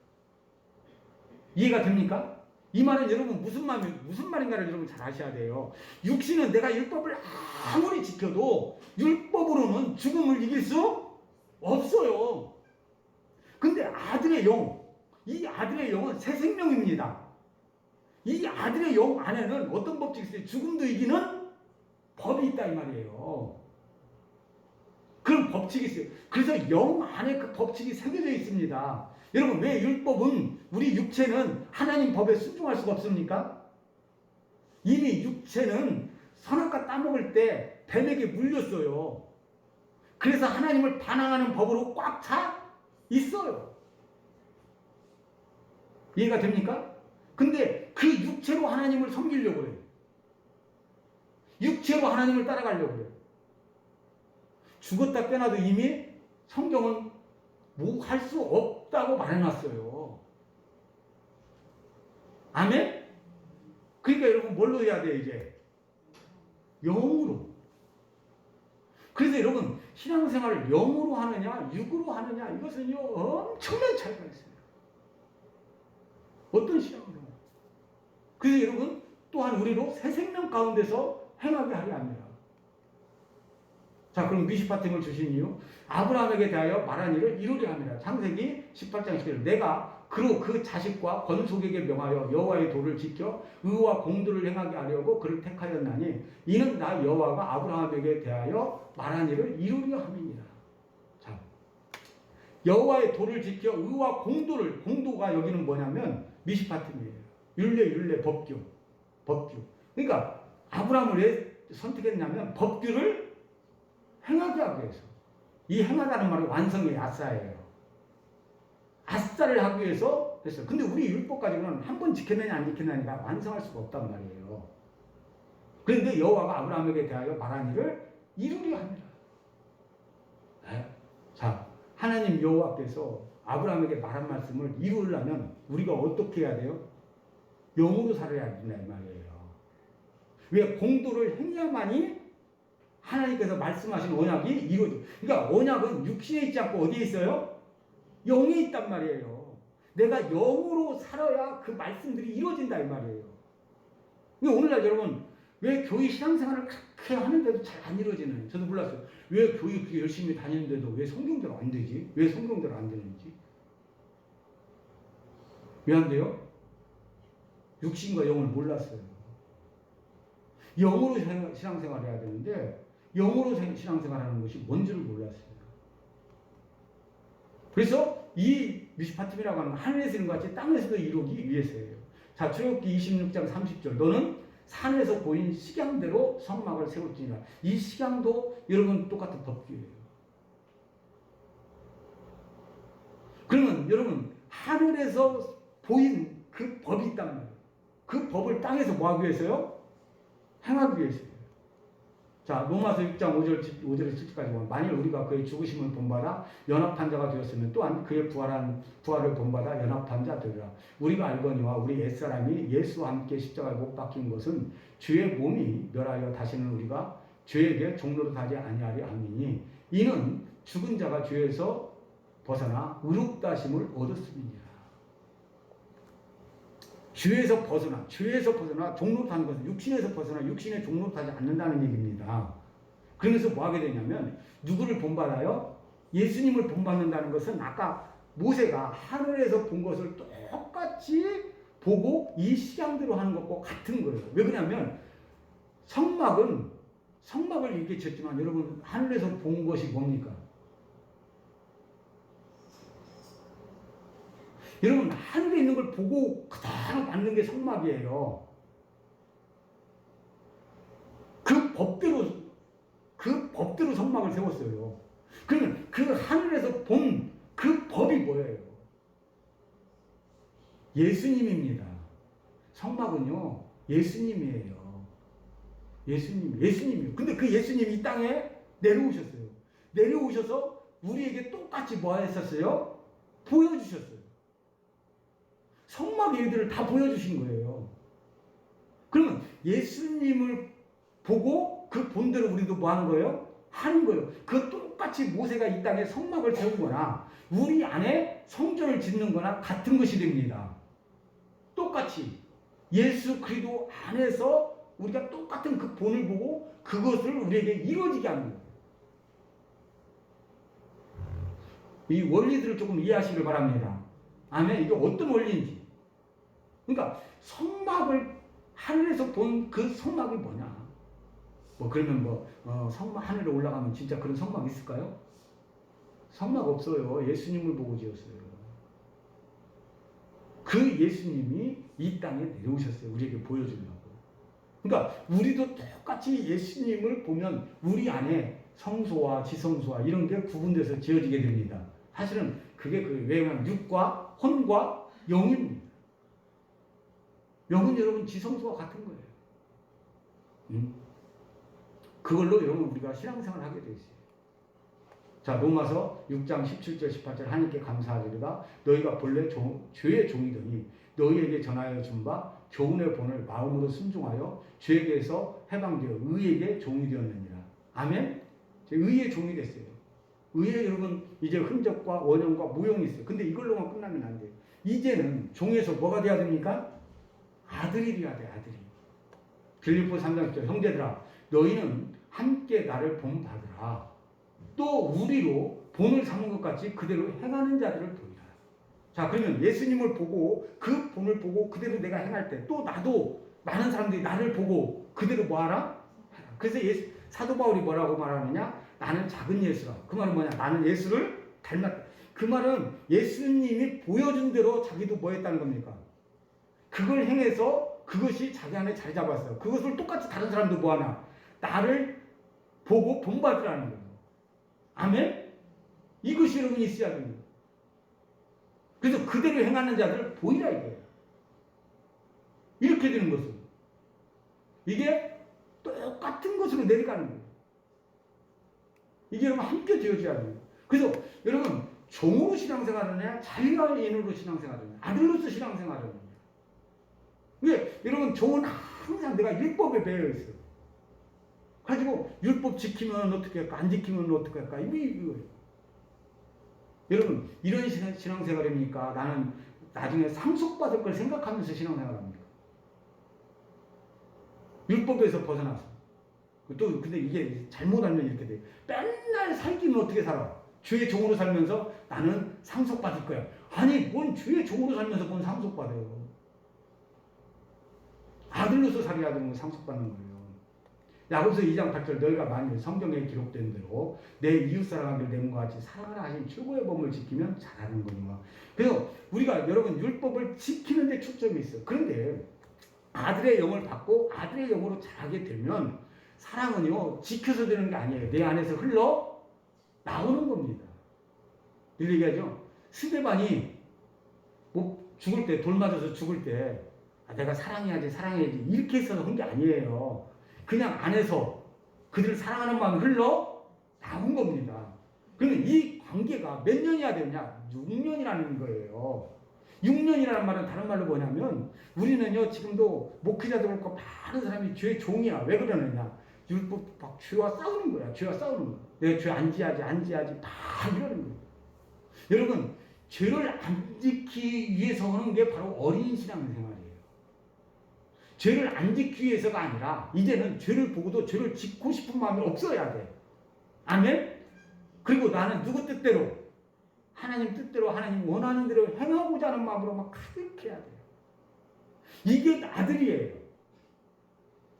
이해가 됩니까? 이 말은 여러분 무슨 말인가를 여러분 잘 아셔야 돼요. 육신은 내가 율법을 아무리 지켜도 율법으로는 죽음을 이길 수 없어요. 근데 아들의 영, 이 아들의 영은 새 생명입니다. 이 아들의 영 안에는 어떤 법칙이 있어요? 죽음도 이기는 법이 있다 이 말이에요. 그런 법칙이 있어요. 그래서 영 안에 그 법칙이 새겨져 있습니다. 여러분 왜 율법은 우리 육체는 하나님 법에 순종할 수가 없습니까? 이미 육체는 선악과 따먹을 때 뱀에게 물렸어요. 그래서 하나님을 반항하는 법으로 꽉 차 있어요. 이해가 됩니까? 근데 그 육체로 하나님을 섬기려고 해요. 육체로 하나님을 따라가려고 해요. 죽었다 빼놔도 이미 성경은 뭐 할 수 없다고 말해놨어요. 아멘? 그러니까 여러분 뭘로 해야 돼요 이제? 영으로. 그래서 여러분 신앙생활을 영으로 하느냐 육으로 하느냐 이것은요 엄청난 차이가 있어요. 어떤 신앙으로? 그래서 여러분 또한 우리로 새 생명 가운데서 행하게 하려 합니다. 자, 그럼 미시파팀을 주신 이유 아브라함에게 대하여 말한 일을 이루려 합니다. 창세기 18장 11절 내가 그로 그 자식과 건속에게 명하여 여호와의 도를 지켜 의와 공도를 행하게 하려고 그를 택하였나니 이는 나 여호와가 아브라함에게 대하여 말한 일을 이루려 함이니라. 자, 여호와의 도를 지켜 의와 공도를, 공도가 여기는 뭐냐면 미시파팀이에요. 율례 법규. 그러니까 아브라함을 왜 선택했냐면 법규를 행하게 하기 위해서. 이 행하다는 말은 완성의 아싸예요. 아싸를 하기 위해서 했어요. 근데 우리 율법 가지고는 한 번 지켰느냐 안 지켰느냐가 완성할 수가 없단 말이에요. 그런데 여호와가 아브라함에게 대하여 말한 일을 이루려 합니다. 네? 자, 하나님 여호와께서 아브라함에게 말한 말씀을 이루려면 우리가 어떻게 해야 돼요? 영으로 살아야 된다 이 말이에요. 왜? 공도를 행해야만이 하나님께서 말씀하신 언약이 이루어져. 그러니까 언약은 육신에 있지 않고 어디에 있어요? 영에 있단 말이에요. 내가 영으로 살아야 그 말씀들이 이루어진다 이 말이에요. 근데 오늘날 여러분 왜 교회 신앙생활을 그렇게 하는데도 잘 안 이루어지나요? 저도 몰랐어요. 왜 교회 그렇게 열심히 다니는데도 왜 성경대로 안 되지? 왜 성경대로 안 되는지? 왜 안 돼요? 육신과 영을 몰랐어요. 영으로 신앙생활을 해야 되는데 영으로 신앙생활하는 것이 뭔지를 몰랐어요. 그래서 이 미시파팀이라고 하는 건 하늘에서 이룬 것 같이 땅에서도 이루기 위해서예요. 자, 출애굽기 26장 30절 너는 산에서 보인 식양대로 성막을 세울지니라. 이 식양도 여러분 똑같은 법규예요. 그러면 여러분 하늘에서 보인 그 법이 있단 말이에요. 그 법을 땅에서 뭐 하기 위해서요? 행하기 위해서요. 자, 로마서 6장 5절에서 7절까지 보면 만일 우리가 그의 죽으심을 본받아 연합한 자가 되었으면 또한 그의 부활을 본받아 연합한 자 되리라. 우리가 알거니와 우리 옛사람이 예수와 함께 십자가에 못 박힌 것은 주의 몸이 멸하여 다시는 우리가 죄에게 종로로 타지 아니하리 함이니 이는 죽은 자가 죄에서 벗어나 의롭다심을 얻었음이니라. 죄에서 벗어나 종로로 타는 것은 육신에서 벗어나 육신의 종로로 타지 않는다는 얘기입니다. 그러면서 뭐 하게 되냐면 누구를 본받아요? 예수님을 본받는다는 것은 아까 모세가 하늘에서 본 것을 똑같이 보고 이 식양대로 하는 것과 같은 거예요. 왜 그러냐면 성막을 이렇게 지었지만 여러분 하늘에서 본 것이 뭡니까? 여러분 하늘에 있는 걸 보고 그대로 만든 게 성막이에요. 그 법대로 성막을 세웠어요. 그러면 그 하늘에서 본 그 법이 뭐예요? 예수님입니다. 성막은요 예수님이에요. 예수님이에요. 근데 그 예수님이 이 땅에 내려오셨어요. 내려오셔서 우리에게 똑같이 뭐 했었어요? 보여주셨어요. 성막 일들을 다 보여주신 거예요. 그러면 예수님을 보고 그 본대로 우리도 뭐 하는 거예요? 하는 거예요. 그 똑같이 모세가 이 땅에 성막을 세운 거나 우리 안에 성전을 짓는 거나 같은 것이 됩니다. 똑같이 예수 그리스도 안에서 우리가 똑같은 그 본을 보고 그것을 우리에게 이루어지게 하는 거예요. 이 원리들을 조금 이해하시길 바랍니다. 아멘. 이게 어떤 원리인지. 그러니까 성막을 하늘에서 본 그 성막이 뭐냐? 그러면 성막 하늘에 올라가면 진짜 그런 성막 있을까요? 성막 없어요. 예수님을 보고 지었어요. 그 예수님이 이 땅에 내려오셨어요. 우리에게 보여주려고. 그러니까 우리도 똑같이 예수님을 보면 우리 안에 성소와 지성소와 이런 게 구분돼서 지어지게 됩니다. 사실은 그게 왜냐하면 육과 혼과 영입니다. 영은 여러분 지성소와 같은 거예요. 그걸로 여러분 우리가 신앙생활을 하게 돼 있어요. 자, 로마서 6장 17절 18절 하나님께 감사하리로다. 너희가 본래 죄의 종이더니 너희에게 전하여 준 바 교훈의 본을 마음으로 순종하여 죄에게서 해방되어 의에게 종이 되었느니라. 아멘. 의의 종이 됐어요. 의에 여러분 이제 흔적과 원형과 모형이 있어요. 근데 이걸로만 끝나면 안 돼요. 이제는 종에서 뭐가 돼야 됩니까? 아들이 돼야 돼. 아들이. 빌립보 3장 10절 형제들아 너희는 함께 나를 본받으라. 또 우리로 본을 삼은 것 같이 그대로 행하는 자들을 보이라. 자, 그러면 예수님을 보고 그 본을 보고 그대로 내가 행할 때 또 나도 많은 사람들이 나를 보고 그대로 뭐하라? 그래서 사도 바울이 뭐라고 말하느냐? 나는 작은 예수라. 그 말은 뭐냐? 나는 예수를 닮았다. 그 말은 예수님이 보여준 대로 자기도 뭐 했다는 겁니까? 그걸 행해서 그것이 자기 안에 자리 잡았어요. 그것을 똑같이 다른 사람도 뭐하나? 나를 보고 본받으라는 거예요. 아멘? 이것이 여러분이 있어야 됩니다. 그래서 그대로 행하는 자들을 보이라 이거예요. 이렇게 되는 것은 이게 똑같은 것으로 내려가는 거예요. 이게 여러분 함께 되어져야 돼요. 그래서 여러분 종으로 신앙생활하느냐 자유인으로 신앙생활하느냐 아들로서 신앙생활하느냐. 왜? 여러분 종은 항상 내가 율법에 배어 있어요. 가지고 율법 지키면 어떻게 할까? 안 지키면 어떻게 할까? 이거예요. 여러분 이런 신앙생활입니까? 나는 나중에 상속받을 걸 생각하면서 신앙생활합니까? 율법에서 벗어나서 또 근데 이게 잘못 알면 이렇게 돼. 맨날 살기는 어떻게 살아? 주의 종으로 살면서 나는 상속받을 거야. 아니 뭔 주의 종으로 살면서 뭔 상속받아요? 아들로서 살아야 되는 건 상속받는 거예요. 야고보서 2장 8절 너희가 만일 성경에 기록된 대로 내 이웃 사랑하기를 내 몸과 같이 사랑하라 하신 최고의 법을 지키면 잘하는 거니와. 그래서 우리가 여러분 율법을 지키는 데 초점이 있어요. 그런데 아들의 영을 받고 아들의 영으로 자라게 되면 사랑은요 지켜서 되는 게 아니에요. 내 안에서 흘러 나오는 겁니다. 이 얘기하죠. 스데반이 뭐 죽을 때, 돌 맞아서 죽을 때 내가 사랑해야지 사랑해야지 이렇게 해서 한 게 아니에요. 그냥 안에서 그들을 사랑하는 마음이 흘러 나온 겁니다. 그러면 이 관계가 몇 년이야 되냐? 6년이라는 거예요. 6년이라는 말은 다른 말로 뭐냐면 우리는요 지금도 목회자도 그렇고 많은 사람이 죄의 종이야. 왜 그러느냐? 율법 막 죄와 싸우는 거야. 죄와 싸우는 거야. 내가 죄 안 지어야지 막 이러는 거야. 여러분 죄를 안 지키기 위해서 하는 게 바로 어린 신앙생활이에요. 죄를 안 지키기 위해서가 아니라 이제는 죄를 보고도 죄를 짓고 싶은 마음이 없어야 돼. 아멘? 그리고 나는 누구 뜻대로 하나님 뜻대로 하나님 원하는 대로 행하고자 하는 마음으로 막 가득해야 돼요. 이게 아들이에요.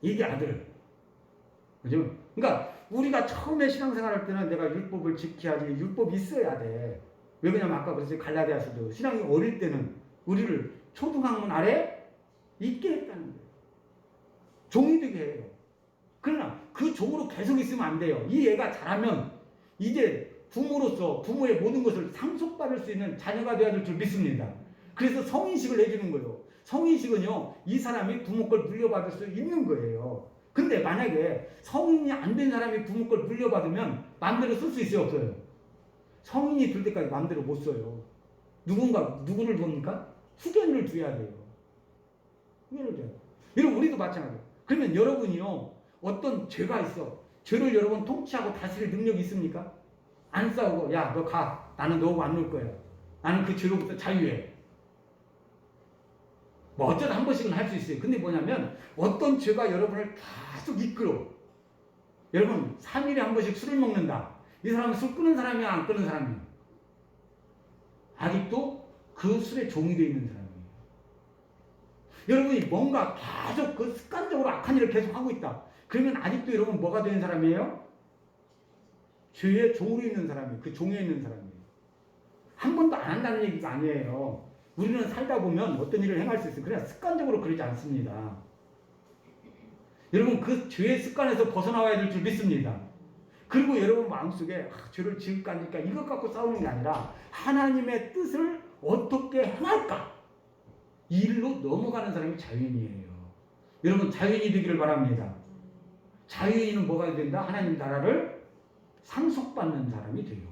이게 아들. 그죠? 그러니까 우리가 처음에 신앙생활 할 때는 내가 율법을 지켜야지 율법이 있어야 돼. 왜 그러냐면 아까 그랬어요. 갈라디아서도 신앙이 어릴 때는 우리를 초등학문 아래 있게 했다는 거예요. 종이 되게 해요. 그러나 그 종으로 계속 있으면 안 돼요. 이 애가 자라면 이제 부모로서 부모의 모든 것을 상속받을 수 있는 자녀가 되어야 될 줄 믿습니다. 그래서 성인식을 해주는 거예요. 성인식은요, 이 사람이 부모 걸 물려받을 수 있는 거예요. 근데 만약에 성인이 안 된 사람이 부모 걸 물려받으면 마음대로 쓸 수 있어요, 없어요? 성인이 될 때까지 마음대로 못 써요. 누구를 봅니까? 후견을 줘야 돼요. 후견을 줘야 돼요. 여러분, 우리도 마찬가지예요. 그러면 여러분이요, 어떤 죄가 있어. 죄를 여러분 통치하고 다스릴 능력이 있습니까? 안 싸우고, 야, 너 가. 나는 너하고 안 놀 거야. 나는 그 죄로부터 자유해. 뭐 어쩌다 한 번씩은 할 수 있어요. 근데 뭐냐면 어떤 죄가 여러분을 계속 이끌어. 여러분 3일에 한 번씩 술을 먹는다. 이 사람은 술 끊는 사람이야 안 끊는 사람이야? 아직도 그 술에 종이 되어 있는 사람이에요. 여러분이 뭔가 계속 그 습관적으로 악한 일을 계속 하고 있다. 그러면 아직도 여러분 뭐가 되는 사람이에요? 죄의 종으로 있는 사람이에요. 그 종에 있는 사람이에요. 한 번도 안 한다는 얘기가 아니에요. 우리는 살다 보면 어떤 일을 행할 수 있어요. 그냥 습관적으로 그러지 않습니다. 여러분 그 죄의 습관에서 벗어나와야 될 줄 믿습니다. 그리고 여러분 마음속에 죄를 지을까 안 지을까 이것 갖고 싸우는 게 아니라 하나님의 뜻을 어떻게 행할까 이 일로 넘어가는 사람이 자유인이에요. 여러분 자유인이 되기를 바랍니다. 자유인은 뭐가 된다? 하나님 나라를 상속받는 사람이 돼요.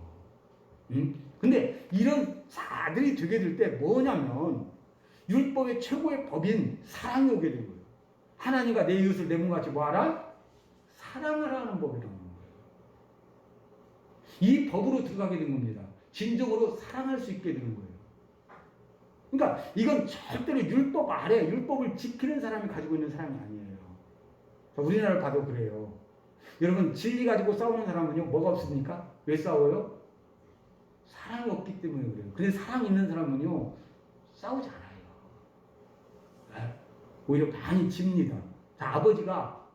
근데 이런 자들이 되게 될 때 뭐냐면 율법의 최고의 법인 사랑이 오게 된 거예요. 하나님과 내 이웃을 내 몸같이 뭐하라? 사랑을 하는 법이라는 거예요. 이 법으로 들어가게 된 겁니다. 진정으로 사랑할 수 있게 되는 거예요. 그러니까 이건 절대로 율법 아래 율법을 지키는 사람이 가지고 있는 사람이 아니에요. 우리나라를 봐도 그래요. 여러분 진리 가지고 싸우는 사람은요 뭐가 없습니까? 왜 싸워요? 사랑이 없기 때문에 그래요. 근데 사랑 있는 사람은요 싸우지 않아요. 오히려 많이 집니다. 자, 아버지가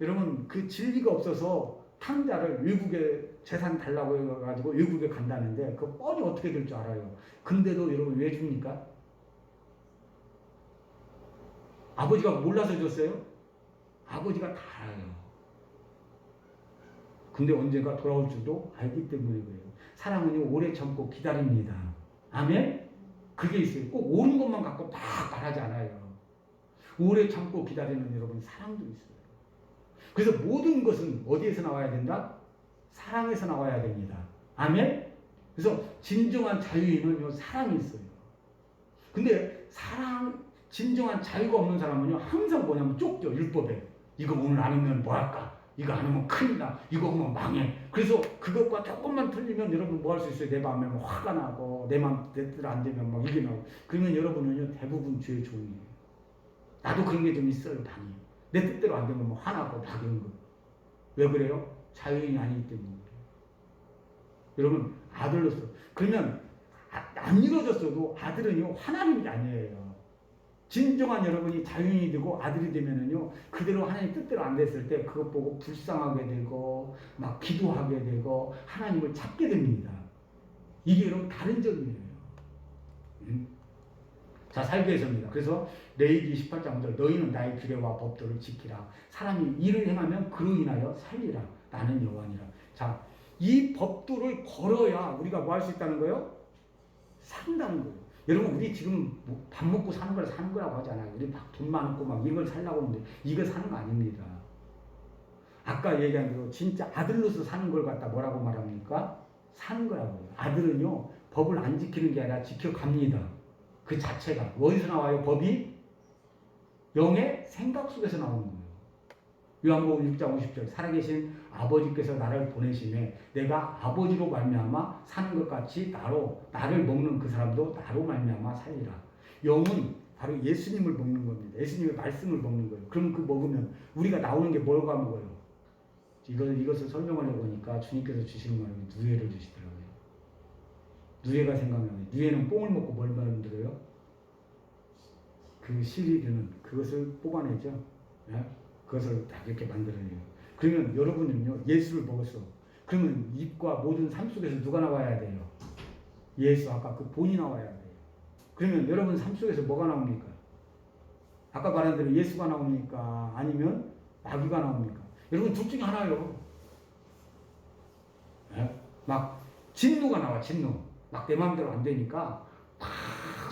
여러분 그 진리가 없어서 탕자를 외국에 재산 달라고 해가지고 외국에 간다는데 그 뻔히 어떻게 될 줄 알아요. 근데도 여러분 왜 줍니까? 아버지가 몰라서 줬어요? 아버지가 다 알아요. 근데 언젠가 돌아올 줄도 알기 때문에 그래요. 사랑은요 오래 참고 기다립니다. 아멘? 그게 있어요. 꼭 옳은 것만 갖고 막 말하지 않아요. 오래 참고 기다리는 여러분 사랑도 있어요. 그래서 모든 것은 어디에서 나와야 된다? 사랑에서 나와야 됩니다. 아멘? 그래서 진정한 자유인은 사랑이 있어요. 근데 진정한 자유가 없는 사람은요 항상 뭐냐면 쫓겨 율법에. 이거 오늘 안 하면 뭐 할까? 이거 안 하면 큰일 나. 이거 하면 망해. 그래서 그것과 조금만 틀리면 여러분 뭐 할 수 있어요? 내 마음에 화가 나고 내 뜻대로 안 되면 막 이게 나고. 그러면 여러분은요 대부분 죄의 종이에요. 나도 그런 게 좀 있어요, 많이. 내 뜻대로 안 되면 뭐 화나고 막 이런 거. 왜 그래요? 자유인이 아니기 때문에 그래요. 여러분, 아들로서. 그러면 안 이루어졌어도 아들은요, 하나님이 아니에요. 진정한 여러분이 자유인이 되고 아들이 되면은요, 그대로 하나님 뜻대로 안 됐을 때 그것 보고 불쌍하게 되고, 막 기도하게 되고, 하나님을 찾게 됩니다. 이게 여러분 다른 점이에요. 자, 살게 해서입니다. 그래서 레위기 28장 5절 너희는 나의 규례와 법도를 지키라. 사람이 이를 행하면 그로 인하여 살리라. 나는 여호와니라. 자, 이 법도를 걸어야 우리가 뭐 할 수 있다는 거예요? 산다는 거예요. 여러분 우리 지금 밥 먹고 사는 걸 사는 거라고 하잖아요. 우리 막 돈 많고 막 이걸 살라고 하는데 이거 사는 거 아닙니다. 아까 얘기한 대로 진짜 아들로서 사는 걸 갖다 뭐라고 말합니까? 사는 거라고요. 아들은요 법을 안 지키는 게 아니라 지켜갑니다. 그 자체가 어디서 나와요? 법이 영의 생각 속에서 나오는 거예요. 요한복음 6장 50절 살아계신 아버지께서 나를 보내심에 내가 아버지로 말미암아 사는 것 같이 나를 먹는 그 사람도 나로 말미암아 살리라. 영은 바로 예수님을 먹는 겁니다. 예수님의 말씀을 먹는 거예요. 그럼 그 먹으면 우리가 나오는 게 뭘까 먹어요? 이것을 설명하려고 하니까 주님께서 주시는 말은 누에를 주시더라고요. 누에가 생각나요. 누에는 뽕을 먹고 뭘 만들어요? 그 실리는 그것을 뽑아내죠. 네? 그것을 딱 이렇게 만들어내요. 그러면 여러분은요 예수를 먹었어. 그러면 입과 모든 삶 속에서 누가 나와야 돼요? 예수, 아까 그 본이 나와야 돼요. 그러면 여러분 삶 속에서 뭐가 나옵니까? 아까 말한 대로 예수가 나옵니까? 아니면 마귀가 나옵니까? 여러분 둘 중에 하나요. 네? 막 진노가 나와. 진노. 막 내 마음대로 안 되니까 막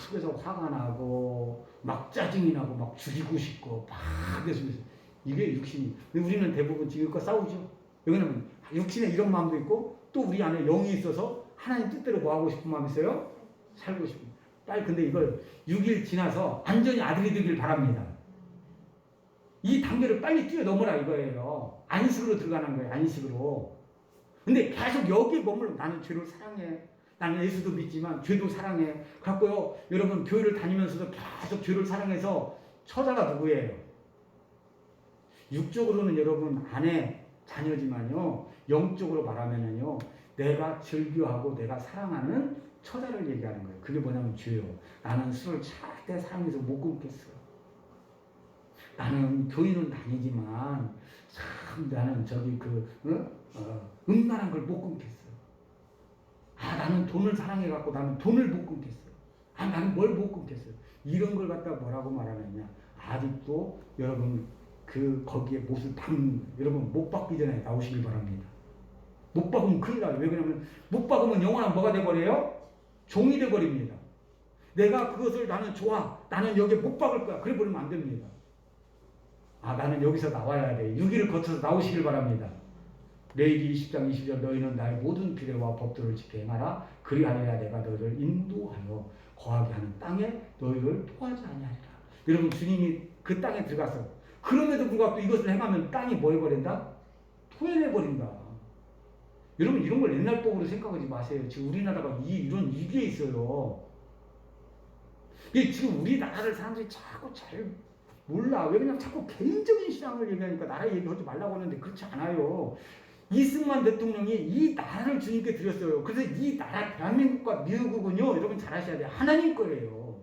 속에서 화가 나고 막 짜증이 나고 막 죽이고 싶고 막 그래서 이게 육신이. 우리는 대부분 지금껏 싸우죠. 왜냐면 육신에 이런 마음도 있고 또 우리 안에 영이 있어서 하나님 뜻대로 뭐 하고 싶은 마음이 있어요? 살고 싶은. 빨리 근데 이걸 6일 지나서 완전히 아들이 되길 바랍니다. 이 단계를 빨리 뛰어넘으라 이거예요. 안식으로 들어가는 거예요. 안식으로. 근데 계속 여기에 머물러. 나는 죄를 사랑해. 나는 예수도 믿지만 죄도 사랑해. 그래갖고요 여러분 교회를 다니면서도 계속 죄를 사랑해서 처자가 누구예요? 육적으로는 여러분 아내 자녀지만요 영적으로 말하면은요 내가 즐겨하고 내가 사랑하는 처자를 얘기하는 거예요. 그게 뭐냐면 죄요. 나는 술을 절대 사랑해서 못 끊겠어. 나는 교인은 다니지만 참 나는 저기 음란한 걸 못 끊겠어. 나는 돈을 사랑해갖고 나는 돈을 못 끊겠어. 나는 뭘 못 끊겠어. 이런 걸 갖다 뭐라고 말하느냐. 아직도 여러분 거기에 못을 박는, 여러분 못 박기 전에 나오시길 바랍니다. 못 박으면 큰일 나요. 왜 그러냐면 못 박으면 영원한 뭐가 돼버려요? 종이 돼버립니다. 내가 그것을 나는 좋아. 나는 여기에 못 박을 거야. 그래 버리면 안 됩니다. 나는 여기서 나와야 돼. 6일을 거쳐서 나오시길 바랍니다. 레위기 20장 20절 너희는 나의 모든 규례와 법도를 지켜 행하라. 그리하여야 내가 너희를 인도하여 거하게 하는 땅에 너희를 토하지 아니하리라. 여러분 주님이 그 땅에 들어가서 그럼에도 불구하고 이것을 행하면 땅이 뭐 해버린다? 토해내버린다. 여러분 이런 걸 옛날 법으로 생각하지 마세요. 지금 우리나라가 이런 위기에 있어요. 지금 우리나라를 사람들이 자꾸 잘 몰라. 왜 그냥 자꾸 개인적인 신앙을 얘기하니까 나라 얘기하지 말라고 하는데 그렇지 않아요. 이승만 대통령이 이 나라를 주님께 드렸어요. 그래서 이 나라 대한민국과 미국은요 여러분 잘 아셔야 돼요. 하나님 거예요.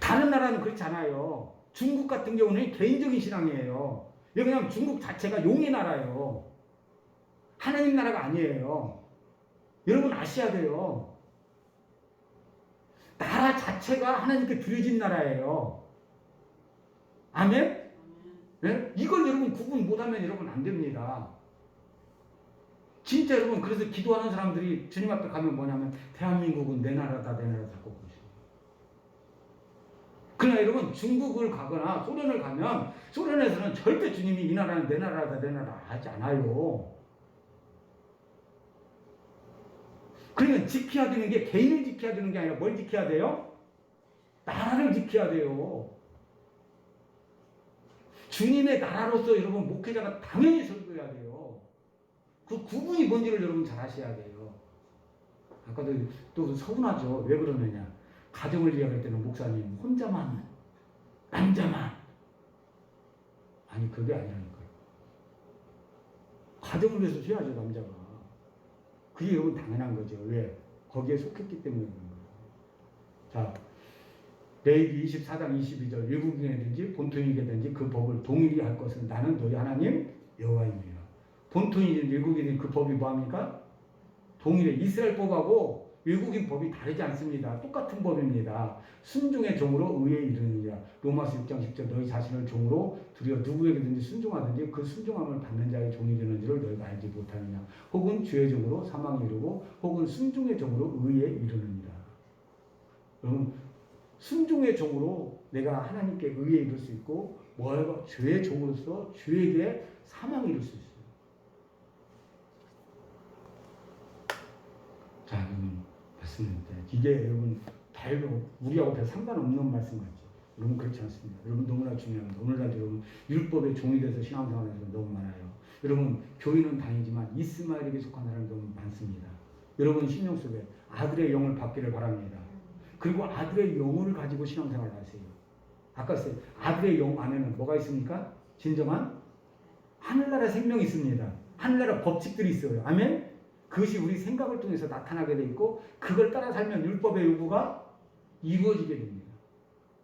다른 나라는 그렇지 않아요. 중국 같은 경우는 개인적인 신앙이에요. 왜냐하면 중국 자체가 용의 나라예요. 하나님 나라가 아니에요. 여러분 아셔야 돼요. 나라 자체가 하나님께 드려진 나라예요. 아멘? 네? 이걸 여러분 구분 못하면 여러분 안 됩니다. 진짜 여러분 그래서 기도하는 사람들이 주님 앞에 가면 뭐냐면 대한민국은 내 나라다 내 나라다 꼭 보시죠. 그러나 여러분 중국을 가거나 소련을 가면 소련에서는 절대 주님이 이 나라는 내 나라다 내 나라 하지 않아요. 그러면 지켜야 되는 게 개인을 지켜야 되는 게 아니라 뭘 지켜야 돼요? 나라를 지켜야 돼요. 주님의 나라로서 여러분 목회자가 당연히 설교해야 돼요. 그 구분이 뭔지를 여러분 잘 아셔야 돼요. 아까도 또 서운하죠. 왜 그러느냐. 가정을 이야기할 때는 목사님 혼자만 남자만 아니 그게 아니라니까요. 가정을 위해서 쉬어야죠 남자가. 그게 여러분 당연한 거죠. 왜? 거기에 속했기 때문에 그런 거예요. 자, 레위기 24장 22절 외국인이든지 본토인이든지 그 법을 동일히 할 것은 나는 너희 하나님 여호와입니다. 본토인이든 외국인이든 그 법이 뭐합니까? 동일해. 이스라엘 법하고 외국인 법이 다르지 않습니다. 똑같은 법입니다. 순종의 종으로 의에 이르느니라. 로마서 6장 10절 너희 자신을 종으로 두려 누구에게든지 순종하든지 그 순종함을 받는 자의 종이 되는 줄을 너희가 알지 못하느냐. 혹은 죄의 종으로 사망에 이르고 혹은 순종의 종으로 의에 이르느니라. 여러분 순종의 종으로 내가 하나님께 의에 이를 수 있고 뭐가 죄의 종으로서 죄에게 사망에 이를 수 있어요. 자, 여러분 말씀입니다. 이게 여러분 별로 우리하고 별 상관없는 말씀 같죠. 여러분 그렇지 않습니다. 여러분 너무나 중요합니다. 오늘날 여러분 율법의 종이 돼서 신앙생활하는 사람 너무 많아요. 여러분 교인은 다니지만 이스마엘에게 속한 사람이 너무 많습니다. 여러분 심령 속에 아들의 영을 받기를 바랍니다. 그리고 아들의 영혼을 가지고 신앙생활을 하세요. 아까 했어요. 아들의 영 안에는 뭐가 있습니까? 진정한 하늘나라 생명이 있습니다. 하늘나라 법칙들이 있어요. 아멘? 그것이 우리 생각을 통해서 나타나게 돼 있고 그걸 따라 살면 율법의 요구가 이루어지게 됩니다.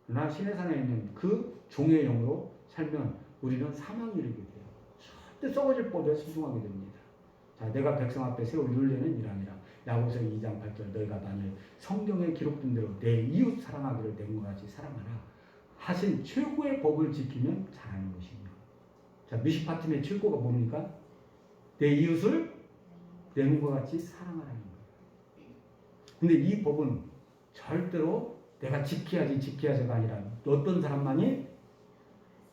그러나 신의 산에 있는 그 종의 영으로 살면 우리는 사망에 이르게 돼요. 절대 썩어질 법에 순종하게 됩니다. 자, 내가 백성 앞에 세울 율례는 이러니라. 야고보서 2장 8절 너희가 만일 성경에 기록된 대로 내 이웃 사랑하기를 내 몸과 같이 사랑하라 하신 최고의 법을 지키면 잘하는 것이며. 자, 미시파팀의 최고가 뭡니까? 내 이웃을 내 몸과 같이 사랑하라는 거예요. 근데 이 법은 절대로 내가 지켜야지가 아니라 어떤 사람만이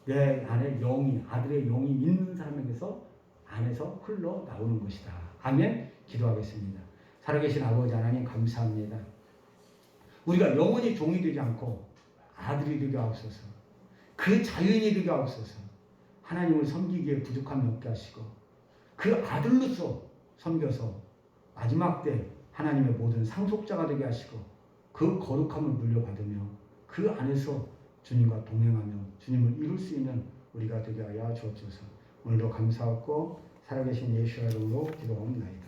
내 안에 영이 아들의 영이 있는 사람에게서 안에서 흘러나오는 것이다. 아멘. 기도하겠습니다. 살아계신 아버지 하나님 감사합니다. 우리가 영원히 종이 되지 않고 아들이 되게 하옵소서. 그 자유인이 되게 하옵소서. 하나님을 섬기기에 부족함이 없게 하시고 그 아들로서 섬겨서 마지막 때 하나님의 모든 상속자가 되게 하시고 그 거룩함을 물려받으며 그 안에서 주님과 동행하며 주님을 이룰 수 있는 우리가 되게 하여 주옵소서. 오늘도 감사하고 살아계신 예수의 이름으로 기도하옵나이다.